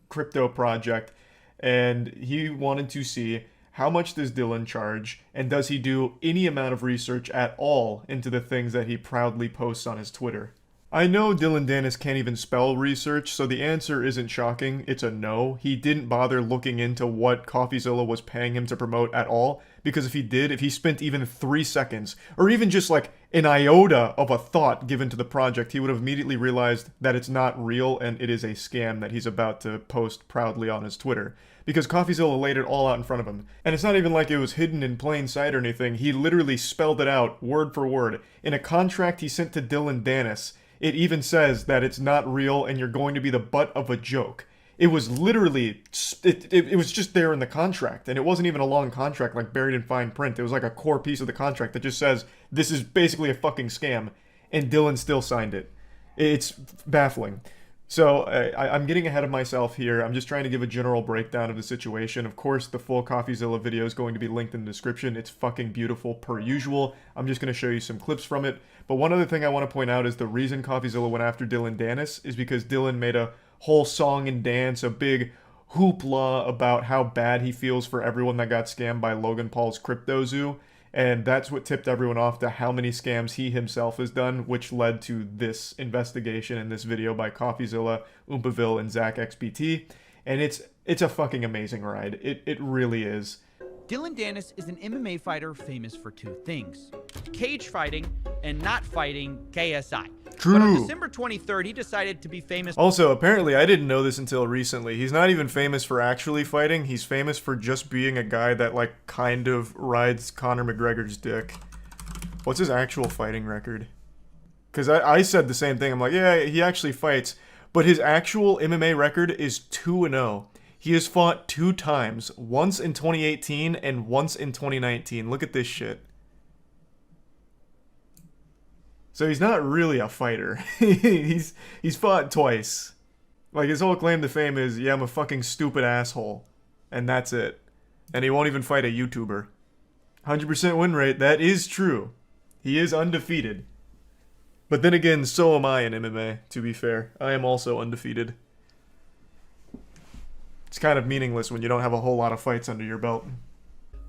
crypto project. And he wanted to see how much does Dillon charge, and does he do any amount of research at all into the things that he proudly posts on his Twitter. I know Dillon Danis can't even spell research, so the answer isn't shocking. It's a no. He didn't bother looking into what CoffeeZilla was paying him to promote at all, because if he did, if he spent even 3 seconds, or even just like an iota of a thought given to the project, he would have immediately realized that it's not real and it is a scam that he's about to post proudly on his Twitter. Because CoffeeZilla laid it all out in front of him. And it's not even like it was hidden in plain sight or anything. He literally spelled it out, word for word. In a contract he sent to Dillon Danis, it even says that it's not real and you're going to be the butt of a joke. It was literally, it was just there in the contract. And it wasn't even a long contract like buried in fine print. It was like a core piece of the contract that just says, this is basically a fucking scam. And Dillon still signed it. It's baffling. So I'm getting ahead of myself here. I'm just trying to give a general breakdown of the situation. Of course, the full CoffeeZilla video is going to be linked in the description. It's fucking beautiful per usual. I'm just going to show you some clips from it. But one other thing I want to point out is the reason CoffeeZilla went after Dillon Danis is because Dillon made a whole song and dance, a big hoopla about how bad he feels for everyone that got scammed by Logan Paul's Crypto Zoo. And that's what tipped everyone off to how many scams he himself has done, which led to this investigation in this video by CoffeeZilla, Oompaville, and Zach XBT. And it's a fucking amazing ride. It really is. Dillon Danis is an MMA fighter famous for two things: cage fighting and not fighting KSI. True. But on December 23rd, he decided to be famous. Also, apparently, I didn't know this until recently. He's not even famous for actually fighting. He's famous for just being a guy that, like, kind of rides Conor McGregor's dick. What's his actual fighting record? Because I said the same thing. I'm like, yeah, he actually fights. But his actual MMA record is 2-0. He has fought 2 times. Once in 2018 and once in 2019. Look at this shit. So he's not really a fighter. he's fought twice. Like, his whole claim to fame is, yeah, I'm a fucking stupid asshole. And that's it. And he won't even fight a YouTuber. 100% win rate, that is true. He is undefeated. But then again, so am I in MMA, to be fair. I am also undefeated. It's kind of meaningless when you don't have a whole lot of fights under your belt.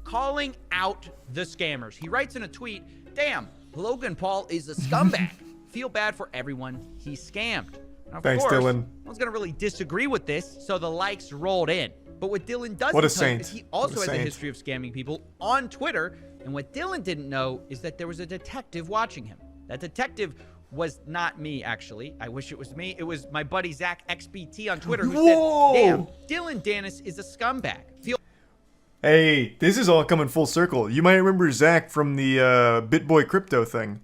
Calling out the scammers. He writes in a tweet, "Damn, Logan Paul is a scumbag. Feel bad for everyone he scammed." Now, Thanks, of course, Dillon. No one's gonna really disagree with this, so the likes rolled in. But what Dillon doesn't What a tell you saint. is he also What a has a saint. history of scamming people on Twitter. And what Dillon didn't know is that there was a detective watching him. That detective was not me, actually. I wish it was me. It was my buddy Zach XBT on Twitter who Whoa! said, "Damn, Dillon Danis is a scumbag. Feel." Hey, this is all coming full circle. You might remember Zach from the BitBoy Crypto thing.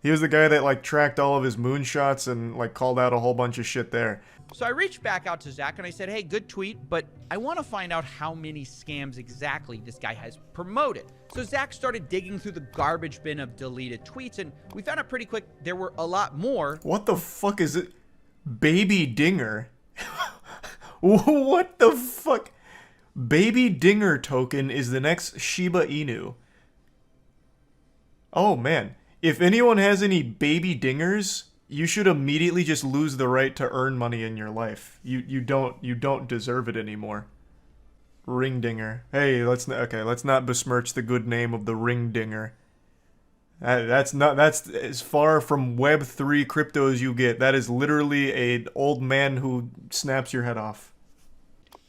He was the guy that like tracked all of his moonshots and like called out a whole bunch of shit there. So I reached back out to Zach and I said, hey, good tweet, but I want to find out how many scams exactly this guy has promoted. So Zach started digging through the garbage bin of deleted tweets, and we found out pretty quick there were a lot more. What the fuck is it? Baby Dinger? What the fuck? Baby Dinger token is the next Shiba Inu. Oh man. If anyone has any baby dingers, you should immediately just lose the right to earn money in your life. You don't deserve it anymore. Ring dinger. Hey, let's not besmirch the good name of the ring dinger. That's as far from Web3 crypto as you get. That is literally an old man who snaps your head off.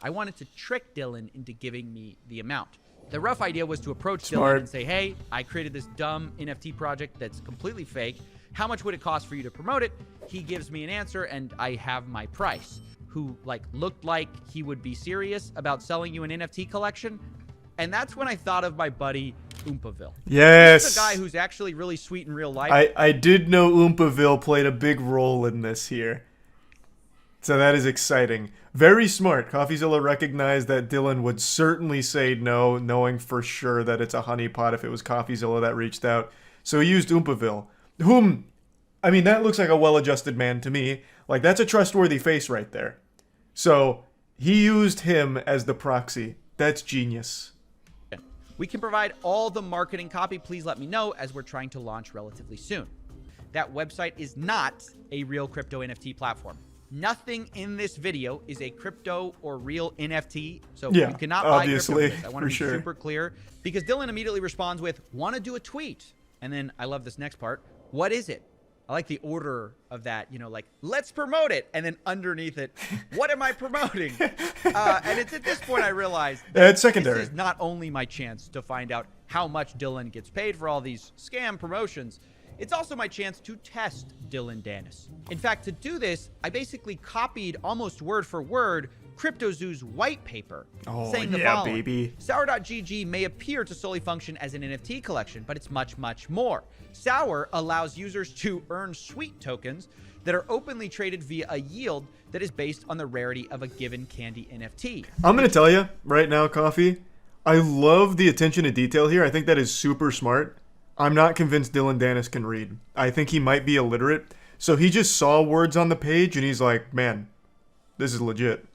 I wanted to trick Dylan into giving me the amount. The rough idea was to approach Smart. Dylan and say, hey, I created this dumb NFT project that's completely fake. How much would it cost for you to promote it? He gives me an answer and I have my price. Who looked like he would be serious about selling you an NFT collection. And that's when I thought of my buddy Oompaville. Yes. This is a guy who's actually really sweet in real life. I did know Oompaville played a big role in this here. So that is exciting. Very smart. CoffeeZilla recognized that Dylan would certainly say no, knowing for sure that it's a honeypot if it was CoffeeZilla that reached out. So he used Oompaville, whom, I mean, that looks like a well-adjusted man to me. Like, that's a trustworthy face right there. So he used him as the proxy. That's genius. We can provide all the marketing copy. Please let me know, as we're trying to launch relatively soon. That website is not a real crypto NFT platform. Nothing in this video is a crypto or real NFT, so yeah, you cannot buy obviously, crypto. I want to be super clear, because Dylan immediately responds with, want to do a tweet. And then I love this next part. What is it? I like the order of that, you know, like, let's promote it. And then underneath it, what am I promoting? And it's at this point I realized it's secondary. This is not only my chance to find out how much Dylan gets paid for all these scam promotions, it's also my chance to test Dylan Dennis. In fact, to do this, I basically copied almost word for word CryptoZoo's white paper, saying the following. Baby. Sour.gg may appear to solely function as an NFT collection, but it's much, much more. Sour allows users to earn sweet tokens that are openly traded via a yield that is based on the rarity of a given candy NFT. I'm going to tell you right now, Coffee, I love the attention to detail here. I think that is super smart. I'm not convinced Dylan Dennis can read. I think he might be illiterate. So he just saw words on the page and he's like, man, this is legit.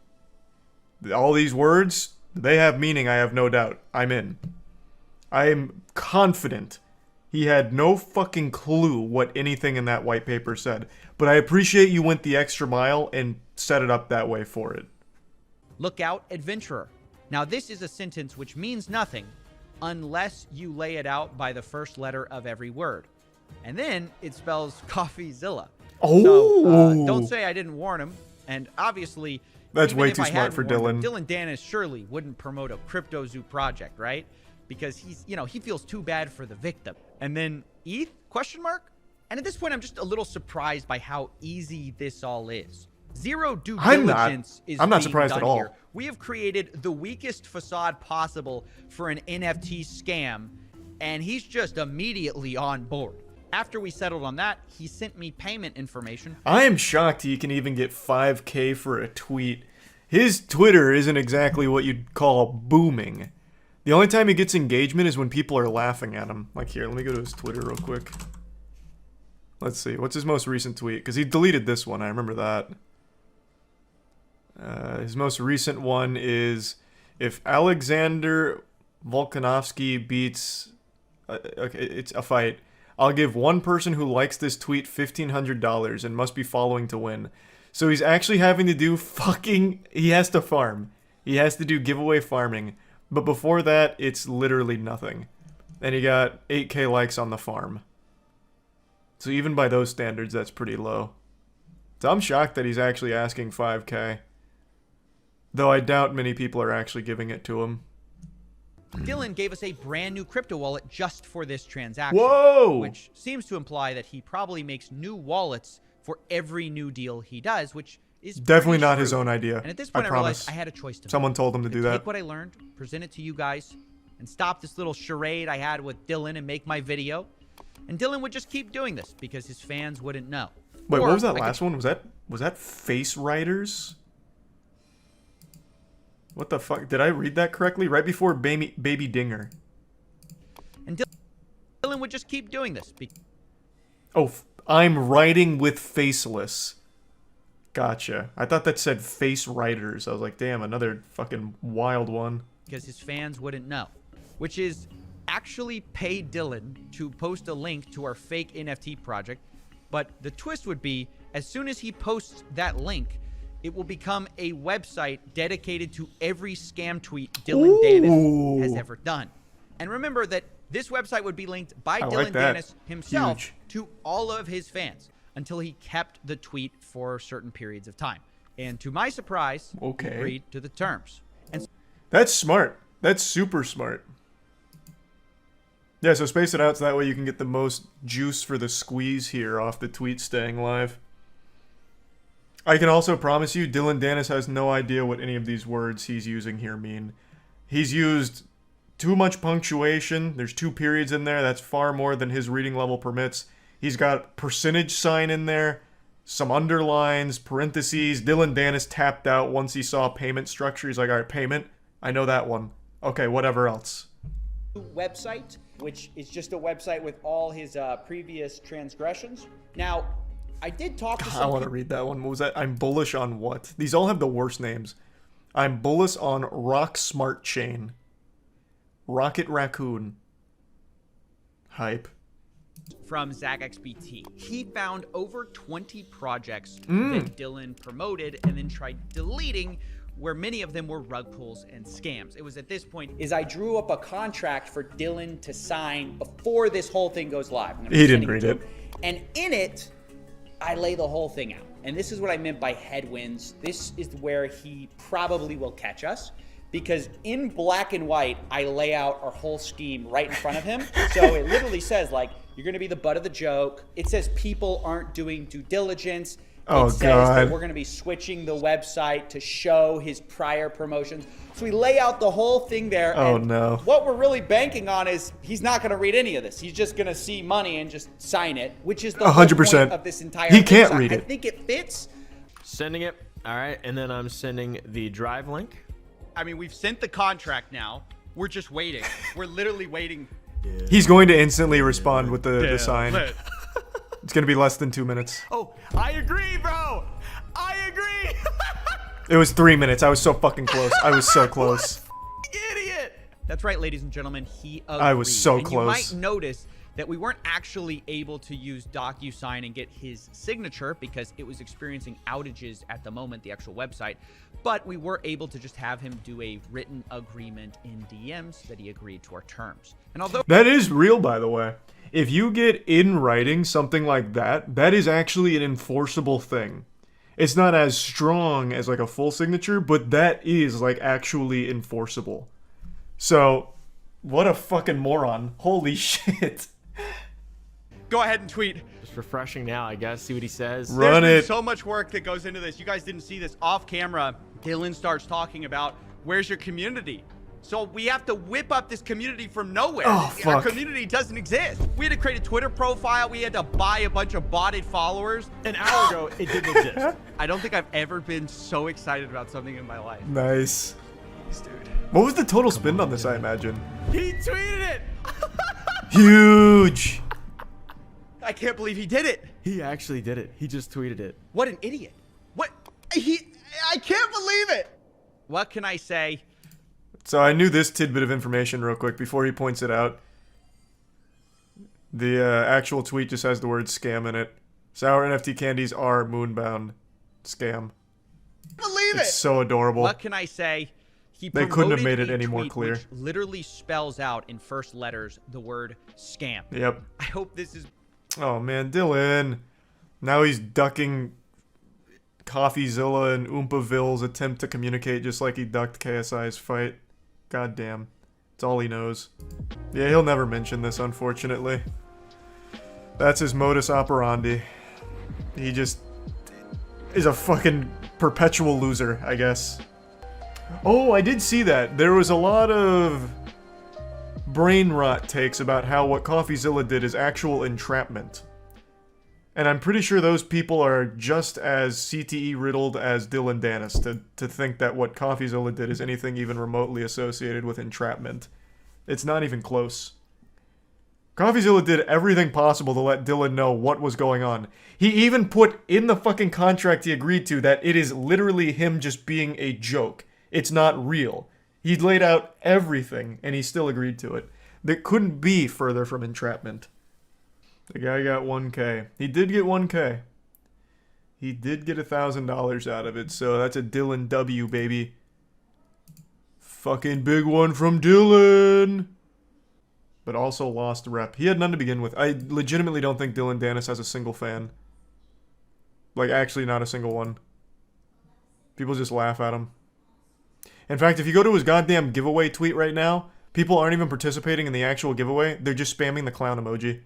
All these words, they have meaning, I have no doubt. I'm in. I am confident he had no fucking clue what anything in that white paper said. But I appreciate you went the extra mile and set it up that way for it. Look out, adventurer. Now this is a sentence which means nothing unless you lay it out by the first letter of every word. And then it spells CoffeeZilla. Oh! So, don't say I didn't warn him. And obviously, that's even way if too I smart hadn't for warned Dylan. him, Dylan Dennis surely wouldn't promote a CryptoZoo project, right? Because he's, you know, he feels too bad for the victim. And then ETH? Question mark? And at this point, I'm just a little surprised by how easy this all is. Zero due diligence is I'm not being surprised done at all. here. We have created the weakest facade possible for an NFT scam, and he's just immediately on board. After we settled on that, he sent me payment information. I am shocked he can even get 5K for a tweet. His Twitter isn't exactly what you'd call booming. The only time he gets engagement is when people are laughing at him. Like here, let me go to his Twitter real quick. Let's see, what's his most recent tweet? Because he deleted this one, I remember that. His most recent one is, if Alexander Volkanovsky beats... okay, it's a fight. I'll give one person who likes this tweet $1,500 and must be following to win. So he's actually having to do fucking... He has to farm. He has to do giveaway farming. But before that, it's literally nothing. And he got 8K likes on the farm. So even by those standards, that's pretty low. So I'm shocked that he's actually asking 5K. Though I doubt many people are actually giving it to him. Dylan gave us a brand new crypto wallet just for this transaction. Whoa! Which seems to imply that he probably makes new wallets for every new deal he does, which is definitely not true. his own idea. And at this point, I realized I had a choice to make. Someone told him to do that. Take what I learned, present it to you guys, and stop this little charade I had with Dylan and make my video. And Dylan would just keep doing this because his fans wouldn't know. Wait, Or what was that I last could- one? Was that Face Writers? What the fuck? Did I read that correctly? Right before Baby Dinger. And Dylan would just keep doing this. Oh, I'm writing with Faceless. Gotcha. I thought that said Face Writers. I was like, damn, another fucking wild one. Because his fans wouldn't know. Which is actually pay Dylan to post a link to our fake NFT project. But the twist would be, as soon as he posts that link, it will become a website dedicated to every scam tweet Dylan Dennis has ever done. And remember that this website would be linked by Dylan Dennis himself to all of his fans until he kept the tweet for certain periods of time. And to my surprise, he agreed to the terms. And that's smart. That's super smart. Yeah, so space it out so that way you can get the most juice for the squeeze here off the tweet staying live. I can also promise you, Dylan Dennis has no idea what any of these words he's using here mean. He's used too much punctuation. There's 2 periods in there. That's far more than his reading level permits. He's got percentage sign in there, some underlines, parentheses. Dylan Dennis tapped out once he saw payment structure. He's like, all right, payment. I know that one. Okay, whatever else. Website, which is just a website with all his previous transgressions. Now, I did talk to some I want to read that one. What was that? I'm bullish on what? These all have the worst names. I'm bullish on Rock Smart Chain. Rocket Raccoon. Hype. from ZachXBT. He found over 20 projects that Dylan promoted and then tried deleting, where many of them were rug pulls and scams. It was at this point I drew up a contract for Dylan to sign before this whole thing goes live. He didn't read it. And in it, I lay the whole thing out. And this is what I meant by headwinds. This is where he probably will catch us. Because in black and white, I lay out our whole scheme right in front of him. So it literally says, like, you're going to be the butt of the joke. It says people aren't doing due diligence. Oh, it says God. that we're going to be switching the website to show his prior promotions. So we lay out the whole thing there. Oh, and no. what we're really banking on is he's not going to read any of this. He's just going to see money and just sign it, which is the whole 100%. point of this entire He thing. can't So read I it. think it fits. Sending it. All right. And then I'm sending the drive link. I mean, we've sent the contract now. We're just waiting. We're literally waiting. He's going to instantly respond with the sign. It's going to be less than 2 minutes. Oh, I agree, bro. I agree. It was 3 minutes. I was so fucking close. I was so close. Idiot. That's right, ladies and gentlemen. He agreed. I was so and close. You might notice that we weren't actually able to use DocuSign and get his signature because it was experiencing outages at the moment, the actual website. But we were able to just have him do a written agreement in DMs that he agreed to our terms. And although That is real, by the way. If you get in writing something like that, that is actually an enforceable thing. It's not as strong as like a full signature, but that is like actually enforceable. So, what a fucking moron. Holy shit. go ahead and tweet. Just refreshing now, I guess. See what he says. Run There's it. been so much work that goes into this. You guys didn't see this off camera. Dylan starts talking about where's your community. So we have to whip up this community from nowhere. Oh, Our fuck. community doesn't exist. We had to create a Twitter profile. We had to buy a bunch of botted followers. An hour ago, it didn't exist. I don't think I've ever been so excited about something in my life. Nice. Dude. What was the total spend on this, I imagine? He tweeted it. Huge. I can't believe he did it. He actually did it. He just tweeted it. What an idiot. What? I can't believe it. What can I say? So I knew this tidbit of information real quick before he points it out. The actual tweet just has the word scam in it. Sour NFT candies are moonbound. Scam. Believe It's it. so adorable. What can I say? He They couldn't have promoted made it a any more tweet clear. Which literally spells out in first letters the word scam. Yep. I hope this is. Oh man, Dylan. Now he's ducking CoffeeZilla and Oompaville's attempt to communicate just like he ducked KSI's fight. God damn. It's all he knows. Yeah, he'll never mention this, unfortunately. That's his modus operandi. He just is a fucking perpetual loser, I guess. Oh, I did see that. There was a lot of brain rot takes about how what CoffeeZilla did is actual entrapment. And I'm pretty sure those people are just as CTE riddled as Dylan Dennis to think that what CoffeeZilla did is anything even remotely associated with entrapment. It's not even close. CoffeeZilla did everything possible to let Dylan know what was going on. He even put in the fucking contract he agreed to that it is literally him just being a joke. It's not real. He laid out everything, and he still agreed to it. That couldn't be further from entrapment. The guy got 1K. He did get 1K. He did get $1,000 out of it, so that's a Dylan W, baby. Fucking big one from Dylan! But also lost rep. He had none to begin with. I legitimately don't think Dylan Dennis has a single fan. Like, actually not a single one. People just laugh at him. In fact, if you go to his goddamn giveaway tweet right now, people aren't even participating in the actual giveaway. They're just spamming the clown emoji.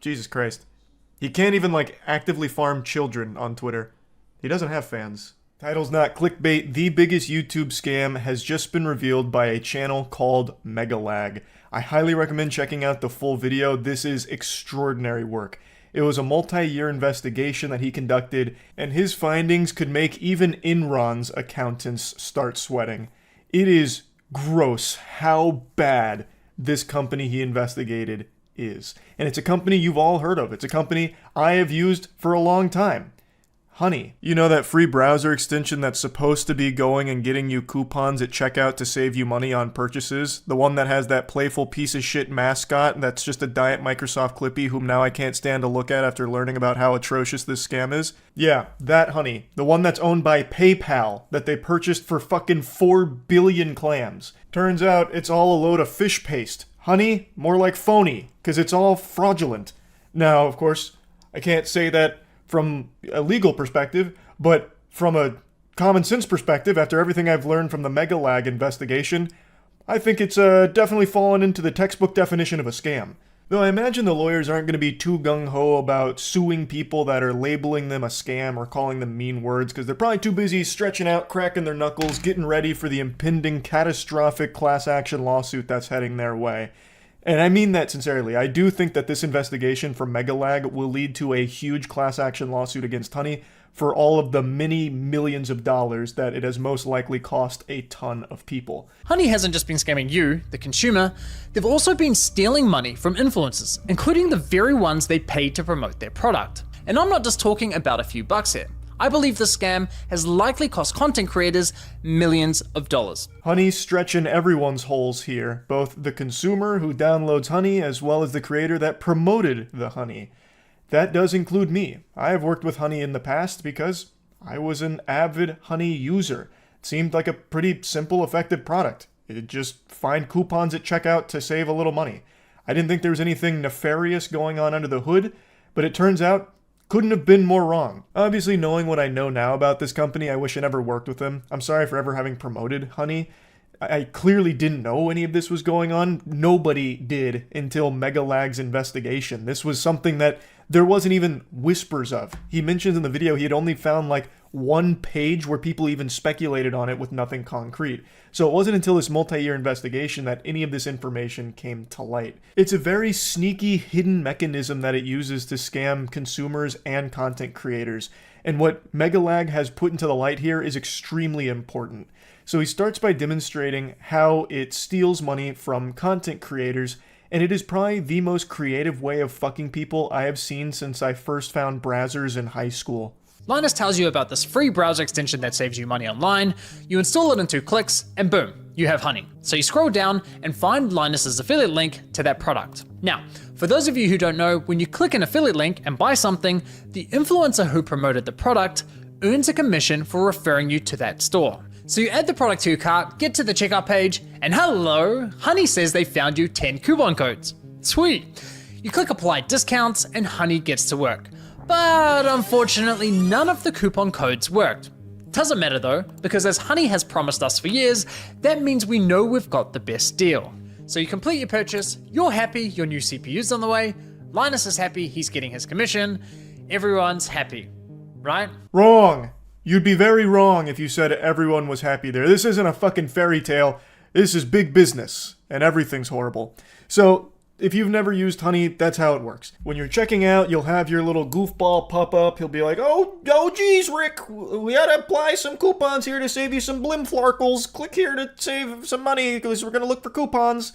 Jesus Christ. He can't even, like, actively farm children on Twitter. He doesn't have fans. Title's not clickbait. The biggest YouTube scam has just been revealed by a channel called Megalag. I highly recommend checking out the full video. This is extraordinary work. It was a multi-year investigation that he conducted, and his findings could make even Enron's accountants start sweating. It is gross how bad this company he investigated is. And it's a company you've all heard of. It's a company I have used for a long time. Honey. You know that free browser extension that's supposed to be going and getting you coupons at checkout to save you money on purchases? The one that has that playful piece of shit mascot that's just a diet Microsoft Clippy whom now I can't stand to look at after learning about how atrocious this scam is? Yeah, that Honey. The one that's owned by PayPal that they purchased for fucking 4 billion clams. Turns out it's all a load of fish paste. Honey, more like phony, because it's all fraudulent. Now, of course, I can't say that from a legal perspective, but from a common sense perspective, after everything I've learned from the Megalag investigation, I think it's definitely fallen into the textbook definition of a scam. Though I imagine the lawyers aren't going to be too gung-ho about suing people that are labeling them a scam or calling them mean words, because they're probably too busy stretching out, cracking their knuckles, getting ready for the impending catastrophic class action lawsuit that's heading their way. And I mean that sincerely. I do think that this investigation from Megalag will lead to a huge class action lawsuit against Honey for all of the many millions of dollars that it has most likely cost a ton of people. Honey hasn't just been scamming you, the consumer, they've also been stealing money from influencers, including the very ones they paid to promote their product. And I'm not just talking about a few bucks here. I believe this scam has likely cost content creators millions of dollars. Honey's stretching everyone's holes here, both the consumer who downloads Honey as well as the creator that promoted the Honey. That does include me. I have worked with Honey in the past because I was an avid Honey user. It seemed like a pretty simple, effective product. It'd just find coupons at checkout to save a little money. I didn't think there was anything nefarious going on under the hood, but it turns out couldn't have been more wrong. Obviously, knowing what I know now about this company, I wish I never worked with them. I'm sorry for ever having promoted Honey. I clearly didn't know any of this was going on. Nobody did until Megalag's investigation. This was something that there wasn't even whispers of. He mentions in the video he had only found like one page where people even speculated on it with nothing concrete. So it wasn't until this multi-year investigation that any of this information came to light. It's a very sneaky, hidden mechanism that it uses to scam consumers and content creators. And what Megalag has put into the light here is extremely important. So he starts by demonstrating how it steals money from content creators, and it is probably the most creative way of fucking people I have seen since I first found browsers in high school. Linus tells you about this free browser extension that saves you money online, you install it in 2 clicks, and boom, you have Honey. So you scroll down and find Linus's affiliate link to that product. Now, for those of you who don't know, when you click an affiliate link and buy something, the influencer who promoted the product earns a commission for referring you to that store. So you add the product to your cart, get to the checkout page, and hello, Honey says they found you 10 coupon codes. Sweet. You click apply discounts and Honey gets to work. But unfortunately, none of the coupon codes worked. Doesn't matter though, because as Honey has promised us for years, that means we know we've got the best deal. So you complete your purchase, you're happy, your new CPU's on the way, Linus is happy, he's getting his commission, everyone's happy, right? Wrong. You'd be very wrong if you said everyone was happy there. This isn't a fucking fairy tale. This is big business, and everything's horrible. So, if you've never used Honey, that's how it works. When you're checking out, you'll have your little goofball pop up. He'll be like, oh geez, Rick, we gotta apply some coupons here to save you some blimflarkles. Click here to save some money, because we're gonna look for coupons.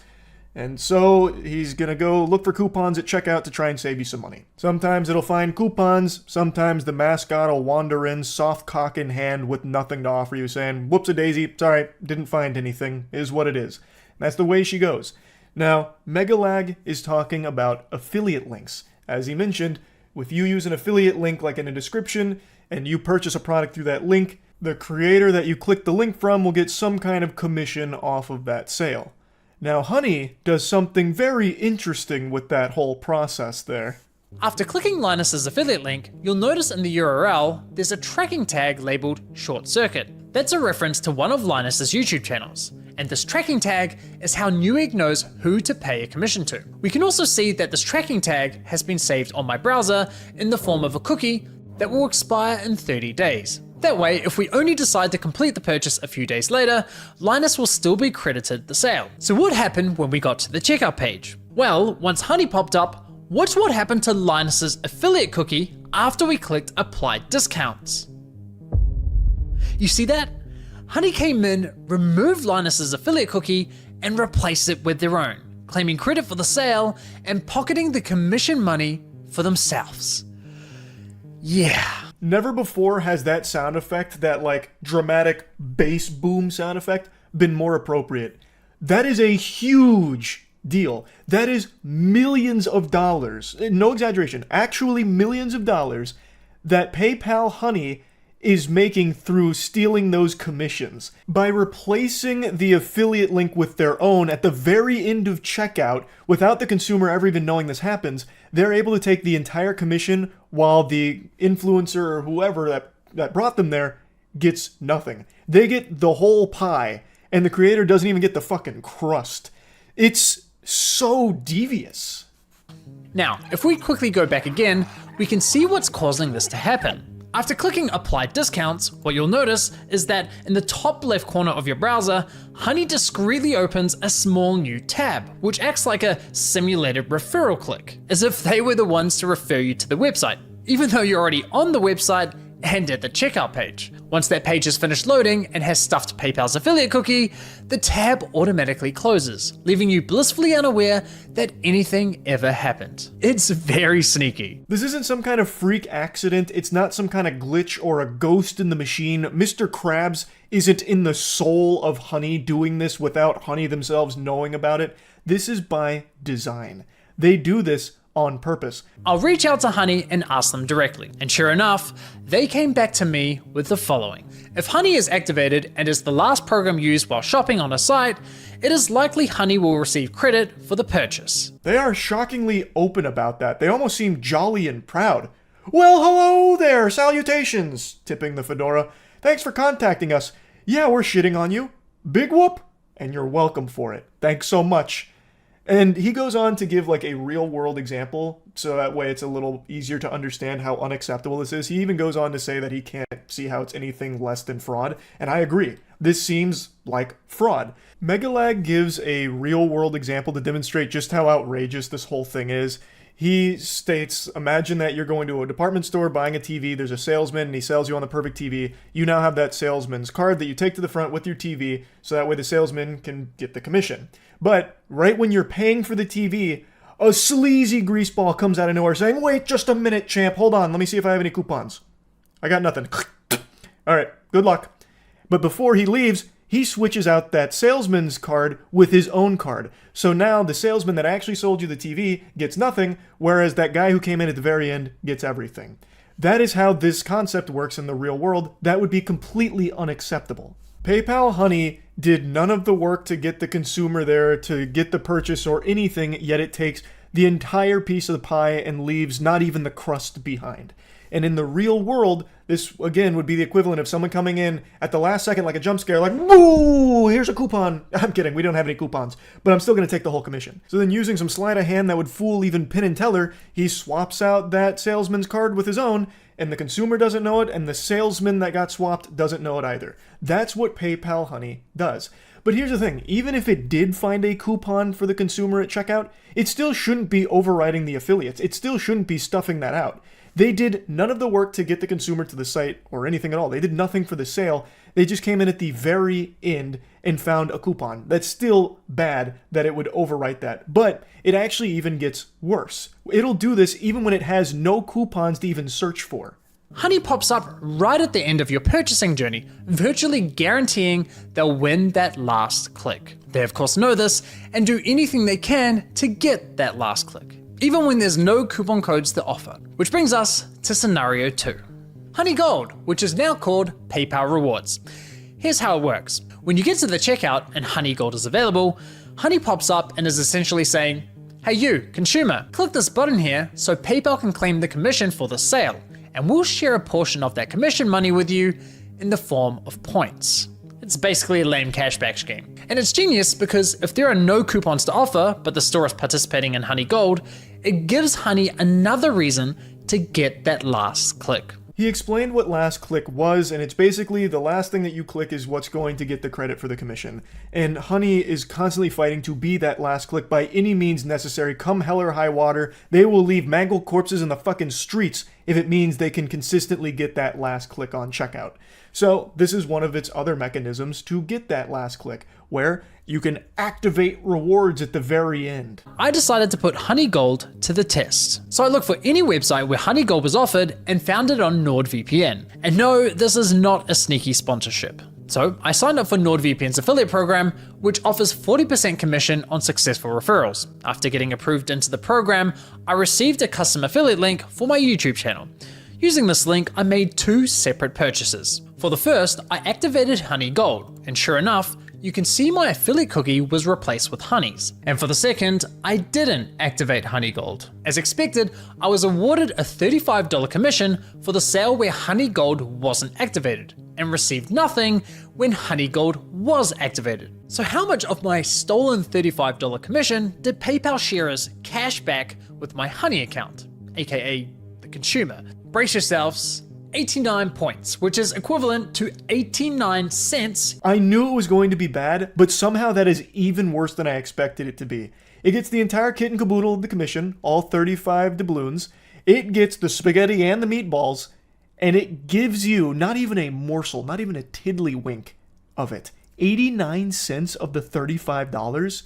And so he's gonna go look for coupons at checkout to try and save you some money. Sometimes it'll find coupons, sometimes the mascot will wander in, soft cock in hand with nothing to offer you, saying, whoops-a-daisy, sorry, didn't find anything, is what it is. And that's the way she goes. Now, Megalag is talking about affiliate links. As he mentioned, if you use an affiliate link like in a description, and you purchase a product through that link, the creator that you click the link from will get some kind of commission off of that sale. Now, Honey does something very interesting with that whole process there. After clicking Linus's affiliate link, you'll notice in the URL there's a tracking tag labeled Short Circuit. That's a reference to one of Linus's YouTube channels, and this tracking tag is how Newegg knows who to pay a commission to. We can also see that this tracking tag has been saved on my browser in the form of a cookie that will expire in 30 days. That way, if we only decide to complete the purchase a few days later, Linus will still be credited the sale. So what happened when we got to the checkout page? Well, once Honey popped up, watch what happened to Linus's affiliate cookie after we clicked Apply Discounts. You see that? Honey came in, removed Linus's affiliate cookie, and replaced it with their own, claiming credit for the sale and pocketing the commission money for themselves. Yeah. Never before has that sound effect, that like dramatic bass boom sound effect, been more appropriate. That is a huge deal. That is millions of dollars, no exaggeration, actually millions of dollars that PayPal Honey is making through stealing those commissions. By replacing the affiliate link with their own at the very end of checkout, without the consumer ever even knowing this happens, they're able to take the entire commission while the influencer or whoever that brought them there gets nothing. They get the whole pie, and the creator doesn't even get the fucking crust. It's so devious. Now, if we quickly go back again, we can see what's causing this to happen. After clicking Apply Discounts, what you'll notice is that in the top left corner of your browser, Honey discreetly opens a small new tab, which acts like a simulated referral click, as if they were the ones to refer you to the website, even though you're already on the website and at the checkout page. Once that page is finished loading and has stuffed PayPal's affiliate cookie, the tab automatically closes, leaving you blissfully unaware that anything ever happened. It's very sneaky. This isn't some kind of freak accident, it's not some kind of glitch or a ghost in the machine. Mr. Krabs isn't in the soul of Honey doing this without Honey themselves knowing about it. This is by design. They do this on purpose. I'll reach out to Honey and ask them directly, and sure enough, they came back to me with the following. If Honey is activated and is the last program used while shopping on a site, it is likely Honey will receive credit for the purchase. They are shockingly open about that. They almost seem jolly and proud. Well, hello there, salutations, tipping the fedora. Thanks for contacting us. Yeah, we're shitting on you. Big whoop, and you're welcome for it. Thanks so much. And he goes on to give like a real world example, so that way it's a little easier to understand how unacceptable this is. He even goes on to say that he can't see how it's anything less than fraud, and I agree. This seems like fraud. Megalag gives a real world example to demonstrate just how outrageous this whole thing is. He states, imagine that you're going to a department store buying a TV, there's a salesman and he sells you on the perfect TV. You now have that salesman's card that you take to the front with your TV, so that way the salesman can get the commission. But right when you're paying for the TV, a sleazy greaseball comes out of nowhere saying, wait just a minute, champ, hold on, let me see if I have any coupons. I got nothing. Alright, good luck. But before he leaves, he switches out that salesman's card with his own card. So now the salesman that actually sold you the TV gets nothing, whereas that guy who came in at the very end gets everything. That is how this concept works in the real world. That would be completely unacceptable. PayPal Honey did none of the work to get the consumer there, to get the purchase or anything, yet it takes the entire piece of the pie and leaves not even the crust behind. And in the real world, this, again, would be the equivalent of someone coming in at the last second like a jump scare, like, boo, here's a coupon. I'm kidding, we don't have any coupons, but I'm still going to take the whole commission. So then using some sleight of hand that would fool even Penn and Teller, he swaps out that salesman's card with his own, and the consumer doesn't know it, and the salesman that got swapped doesn't know it either. That's what PayPal Honey does. But here's the thing, even if it did find a coupon for the consumer at checkout, it still shouldn't be overriding the affiliates. It still shouldn't be stuffing that out. They did none of the work to get the consumer to the site or anything at all. They did nothing for the sale. They just came in at the very end and found a coupon. That's still bad that it would overwrite that. But it actually even gets worse. It'll do this even when it has no coupons to even search for. Honey pops up right at the end of your purchasing journey, virtually guaranteeing they'll win that last click. They of course know this and do anything they can to get that last click, even when there's no coupon codes to offer. Which brings us to scenario 2. Honey Gold, which is now called PayPal Rewards. Here's how it works. When you get to the checkout and Honey Gold is available, Honey pops up and is essentially saying, "Hey you, consumer, click this button here so PayPal can claim the commission for the sale, and we'll share a portion of that commission money with you in the form of points." It's basically a lame cashback scheme. And it's genius because if there are no coupons to offer, but the store is participating in Honey Gold, it gives Honey another reason to get that last click. He explained what last click was, and it's basically the last thing that you click is what's going to get the credit for the commission. And Honey is constantly fighting to be that last click by any means necessary. Come hell or high water, they will leave mangled corpses in the fucking streets if it means they can consistently get that last click on checkout. So this is one of its other mechanisms to get that last click, where you can activate rewards at the very end. I decided to put Honey Gold to the test. So I looked for any website where Honey Gold was offered and found it on NordVPN. And no, this is not a sneaky sponsorship. So I signed up for NordVPN's affiliate program, which offers 40% commission on successful referrals. After getting approved into the program, I received a custom affiliate link for my YouTube channel. Using this link, I made 2 separate purchases. For the first, I activated Honey Gold, and sure enough, you can see my affiliate cookie was replaced with Honey's. And for the second, I didn't activate Honey Gold. As expected, I was awarded a $35 commission for the sale where Honey Gold wasn't activated, and received nothing when Honey Gold was activated. So how much of my stolen $35 commission did PayPal share as cash back with my Honey account, aka the consumer? Brace yourselves, 89 points, which is equivalent to 89 cents. I knew it was going to be bad, but somehow that is even worse than I expected it to be. It gets the entire kit and caboodle of the commission, all 35 doubloons. It gets the spaghetti and the meatballs, and it gives you not even a morsel, not even a tiddlywink of it. 89 cents of the $35?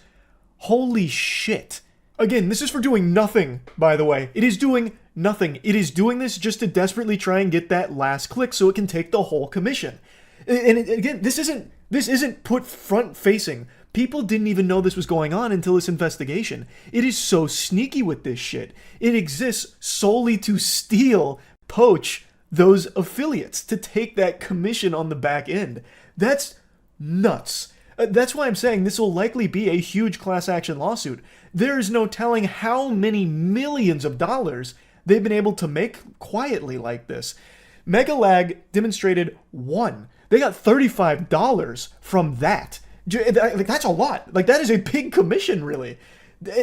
Holy shit. Again, this is for doing nothing, by the way. It is doing nothing. It is doing this just to desperately try and get that last click so it can take the whole commission. And again, this isn't put front facing. People didn't even know this was going on until this investigation. It is so sneaky with this shit. It exists solely to steal, poach those affiliates, to take that commission on the back end. That's nuts. That's why I'm saying this will likely be a huge class action lawsuit. There is no telling how many millions of dollars they've been able to make quietly like this. Megalag demonstrated 1. They got $35 from that. That's a lot. Like, that is a big commission, really.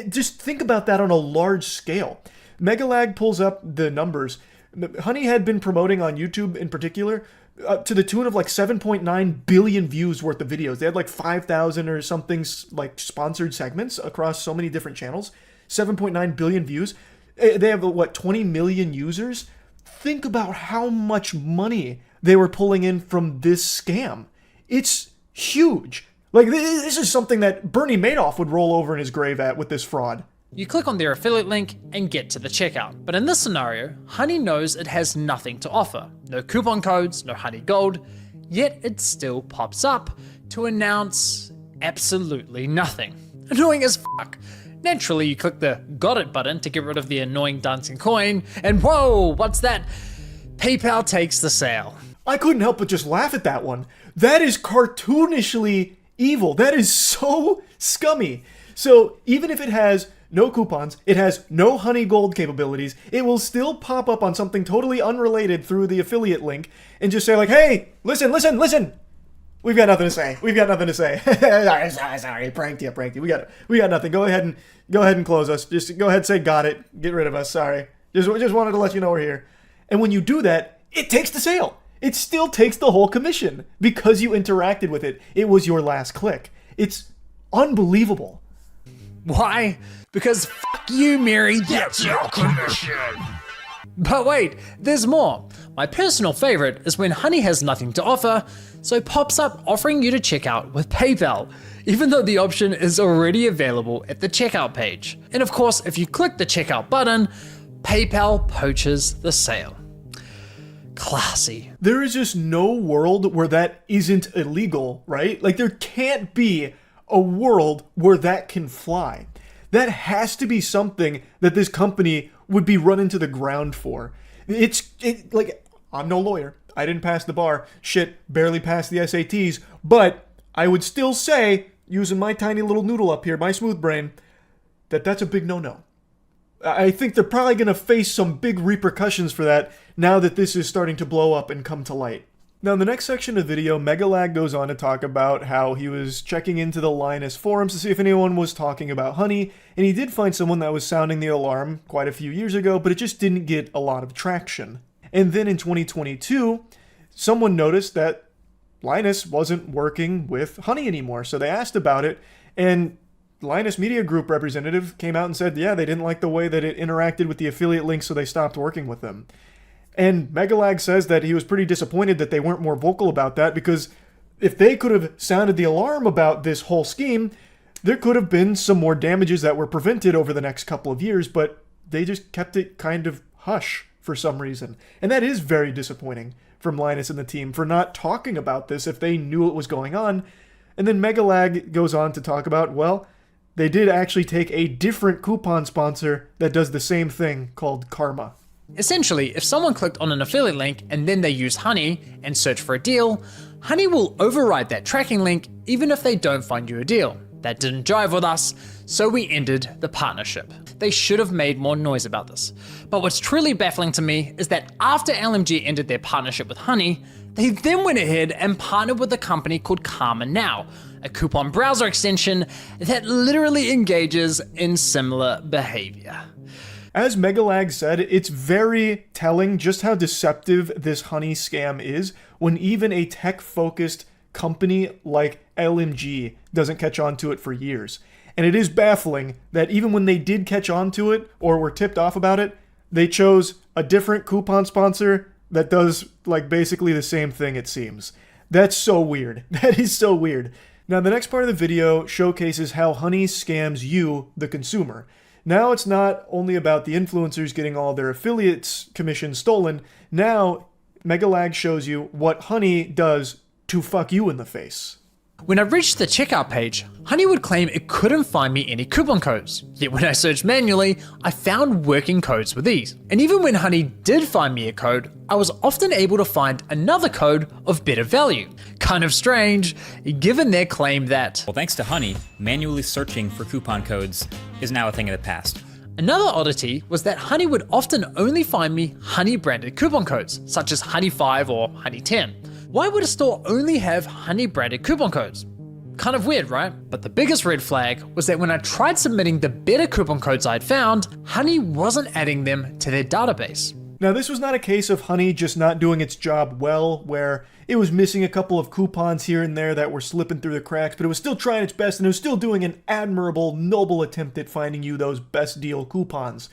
Just think about that on a large scale. Megalag pulls up the numbers. Honey had been promoting on YouTube in particular to the tune of like 7.9 billion views worth of videos. They had like 5,000 or something like sponsored segments across so many different channels. 7.9 billion views. They have what, 20 million users? Think about how much money they were pulling in from this scam. It's huge. Like, this is something that Bernie Madoff would roll over in his grave at with this fraud. You click on their affiliate link and get to the checkout. But in this scenario, Honey knows it has nothing to offer. No coupon codes, no Honey Gold, yet it still pops up to announce absolutely nothing. Annoying as fuck. Naturally, you click the got it button to get rid of the annoying dancing coin, and whoa, what's that? PayPal takes the sale. I couldn't help but just laugh at that one. That is cartoonishly evil. That is so scummy. So even if it has no coupons, it has no Honey Gold capabilities, it will still pop up on something totally unrelated through the affiliate link and just say like, hey, listen. We've got nothing to say. Sorry, pranked you. We got nothing. Go ahead and close us. Just go ahead and say got it. Get rid of us. Sorry. Just wanted to let you know we're here. And when you do that, it takes the sale. It still takes the whole commission because you interacted with it. It was your last click. It's unbelievable. Why? Because fuck you, Mary, that's your commission. But wait, there's more. My personal favorite is when Honey has nothing to offer, so pops up offering you to check out with PayPal, even though the option is already available at the checkout page. And of course, if you click the checkout button, PayPal poaches the sale. Classy. There is just no world where that isn't illegal, right? Like, there can't be a world where that can fly. That has to be something that this company would be run into the ground for. Like, I'm no lawyer. I didn't pass the bar. Shit, barely passed the SATs. But I would still say, using my tiny little noodle up here, my smooth brain, that's a big no-no. I think they're probably going to face some big repercussions for that now that this is starting to blow up and come to light. Now, in the next section of the video, Megalag goes on to talk about how he was checking into the Linus forums to see if anyone was talking about Honey, and he did find someone that was sounding the alarm quite a few years ago, but it just didn't get a lot of traction. And then in 2022, someone noticed that Linus wasn't working with Honey anymore, so they asked about it, and Linus Media Group representative came out and said, yeah, they didn't like the way that it interacted with the affiliate links, so they stopped working with them. And Megalag says that he was pretty disappointed that they weren't more vocal about that, because if they could have sounded the alarm about this whole scheme, there could have been some more damages that were prevented over the next couple of years, but they just kept it kind of hush for some reason. And that is very disappointing from Linus and the team for not talking about this if they knew it was going on. And then Megalag goes on to talk about, well, they did actually take a different coupon sponsor that does the same thing called Karma. Essentially, if someone clicked on an affiliate link and then they use Honey and search for a deal, Honey will override that tracking link even if they don't find you a deal. That didn't jive with us, so we ended the partnership. They should have made more noise about this. But what's truly baffling to me is that after LMG ended their partnership with Honey, they then went ahead and partnered with a company called Karma Now, a coupon browser extension that literally engages in similar behavior. As Megalag said, it's very telling just how deceptive this Honey scam is when even a tech-focused company like LMG doesn't catch on to it for years. And it is baffling that even when they did catch on to it or were tipped off about it, they chose a different coupon sponsor that does like basically the same thing, it seems. That's so weird. That is so weird. Now, the next part of the video showcases how Honey scams you, the consumer. Now it's not only about the influencers getting all their affiliates commissions stolen. Now, Megalag shows you what Honey does to fuck you in the face. When I reached the checkout page, Honey would claim it couldn't find me any coupon codes. Yet when I searched manually, I found working codes with these. And even when Honey did find me a code, I was often able to find another code of better value. Kind of strange, given their claim that, well, thanks to Honey, manually searching for coupon codes is now a thing of the past. Another oddity was that Honey would often only find me Honey branded coupon codes, such as Honey 5 or Honey 10. Why would a store only have Honey branded coupon codes? Kind of weird, right? But the biggest red flag was that when I tried submitting the better coupon codes I'd found, Honey wasn't adding them to their database. Now, this was not a case of Honey just not doing its job well, where it was missing a couple of coupons here and there that were slipping through the cracks, but it was still trying its best and it was still doing an admirable, noble attempt at finding you those best deal coupons.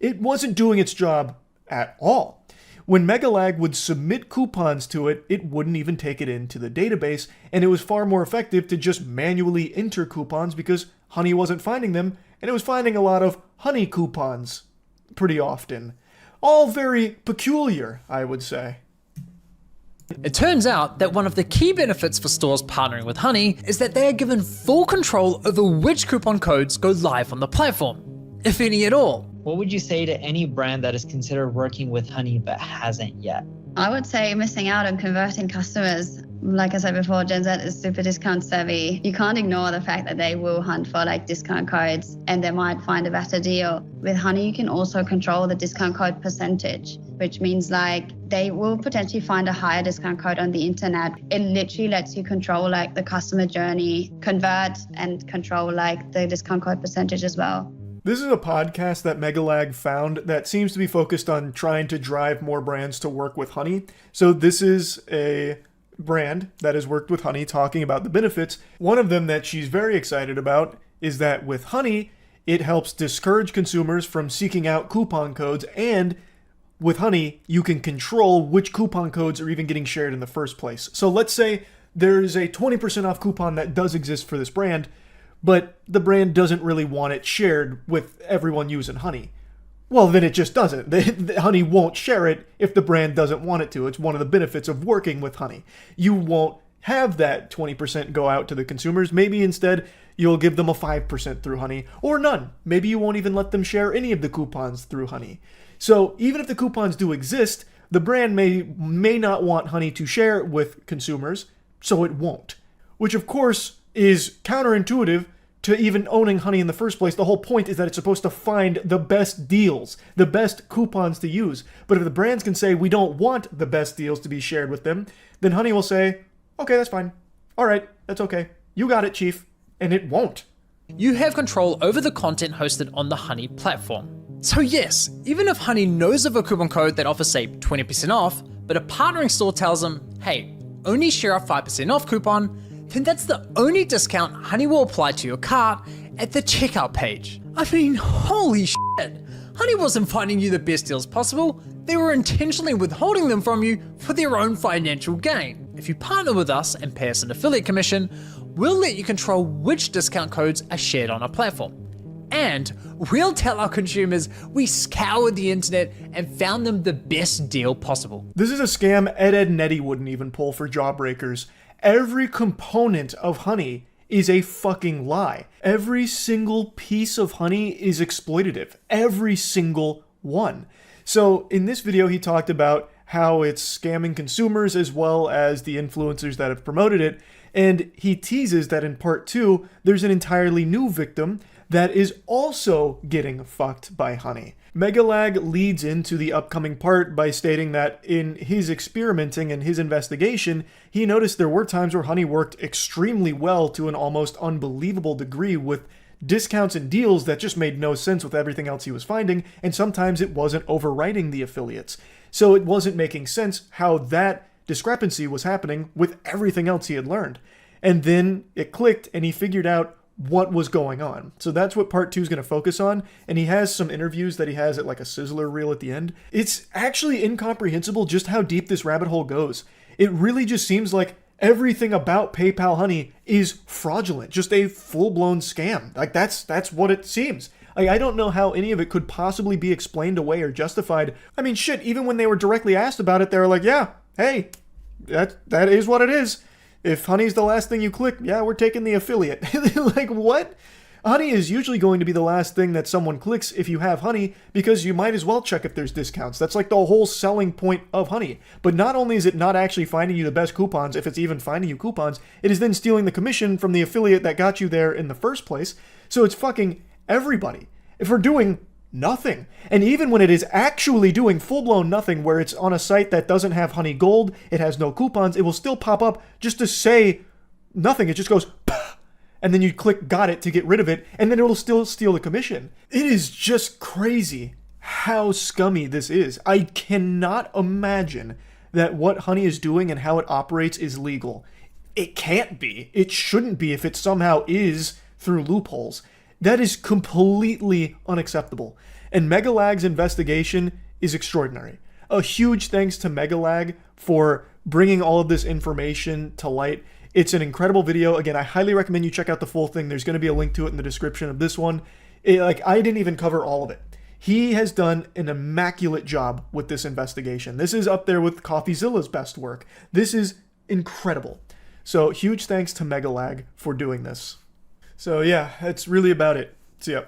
It wasn't doing its job at all. When Megalag would submit coupons to it, it wouldn't even take it into the database, and it was far more effective to just manually enter coupons because Honey wasn't finding them, and it was finding a lot of Honey coupons pretty often. All very peculiar, I would say. It turns out that one of the key benefits for stores partnering with Honey is that they are given full control over which coupon codes go live on the platform, if any at all. What would you say to any brand that is considered working with Honey but hasn't yet? I would say missing out on converting customers. Like I said before, Gen Z is super discount savvy. You can't ignore the fact that they will hunt for like discount codes and they might find a better deal. With Honey, you can also control the discount code percentage, which means like they will potentially find a higher discount code on the internet. It literally lets you control like the customer journey, convert and control like the discount code percentage as well. This is a podcast that Megalag found that seems to be focused on trying to drive more brands to work with Honey. So this is a brand that has worked with honey talking about the benefits. One of them that she's very excited about is that with honey, it helps discourage consumers from seeking out coupon codes, and with honey, you can control which coupon codes are even getting shared in the first place. So let's say there's a 20% off coupon that does exist for this brand, but the brand doesn't really want it shared with everyone using honey. Well, then it just doesn't. The honey won't share it if the brand doesn't want it to. It's one of the benefits of working with honey. You won't have that 20% go out to the consumers. Maybe instead you'll give them a 5% through honey, or none. Maybe you won't even let them share any of the coupons through honey. So even if the coupons do exist, the brand may not want honey to share it with consumers, so it won't. Which of course is counterintuitive to even owning honey in the first place. The whole point is that it's supposed to find the best deals, the best coupons to use. But if the brands can say we don't want the best deals to be shared with them, then honey will say, okay, that's fine. All right, that's okay. You got it, chief. And it won't. You have control over the content hosted on the Honey platform. So yes, even if Honey knows of a coupon code that offers say 20% off, but a partnering store tells them, hey, only share a 5% off coupon, then that's the only discount Honey will apply to your cart at the checkout page. I mean, holy shit. Honey wasn't finding you the best deals possible, they were intentionally withholding them from you for their own financial gain. If you partner with us and pay us an affiliate commission, we'll let you control which discount codes are shared on our platform. And we'll tell our consumers we scoured the internet and found them the best deal possible. This is a scam Ed Nettie wouldn't even pull for Jawbreakers. Every component of honey is a fucking lie. Every single piece of honey is exploitative. Every single one. So in this video, he talked about how it's scamming consumers as well as the influencers that have promoted it. And he teases that in part 2, there's an entirely new victim that is also getting fucked by honey. Megalag leads into the upcoming part by stating that in his experimenting and his investigation, he noticed there were times where honey worked extremely well to an almost unbelievable degree with discounts and deals that just made no sense with everything else he was finding, and sometimes it wasn't overwriting the affiliates. So it wasn't making sense how that discrepancy was happening with everything else he had learned. And then it clicked and he figured out what was going on. So that's what part 2 is going to focus on. And he has some interviews that he has at like a sizzler reel at the end. It's actually incomprehensible just how deep this rabbit hole goes. It really just seems like everything about PayPal Honey is fraudulent, just a full-blown scam. Like that's what it seems. I don't know how any of it could possibly be explained away or justified. I mean, shit, even when they were directly asked about it, they were like, yeah, hey, that is what it is. If honey's the last thing you click, yeah, we're taking the affiliate. Like, what? Honey is usually going to be the last thing that someone clicks if you have honey, because you might as well check if there's discounts. That's like the whole selling point of honey. But not only is it not actually finding you the best coupons, if it's even finding you coupons, it is then stealing the commission from the affiliate that got you there in the first place. So it's fucking everybody for doing nothing. And even when it is actually doing full-blown nothing, where it's on a site that doesn't have honey gold, it has no coupons, it will still pop up just to say nothing. It just goes, and then you click got it to get rid of it, and then it will still steal the commission. It is just crazy how scummy this is. I cannot imagine that what honey is doing and how it operates is legal. It can't be. It shouldn't be if it somehow is through loopholes. That is completely unacceptable. And Megalag's investigation is extraordinary. A huge thanks to Megalag for bringing all of this information to light. It's an incredible video. Again, I highly recommend you check out the full thing. There's going to be a link to it in the description of this one. I didn't even cover all of it. He has done an immaculate job with this investigation. This is up there with CoffeeZilla's best work. This is incredible. So huge thanks to Megalag for doing this. So yeah, that's really about it. See ya.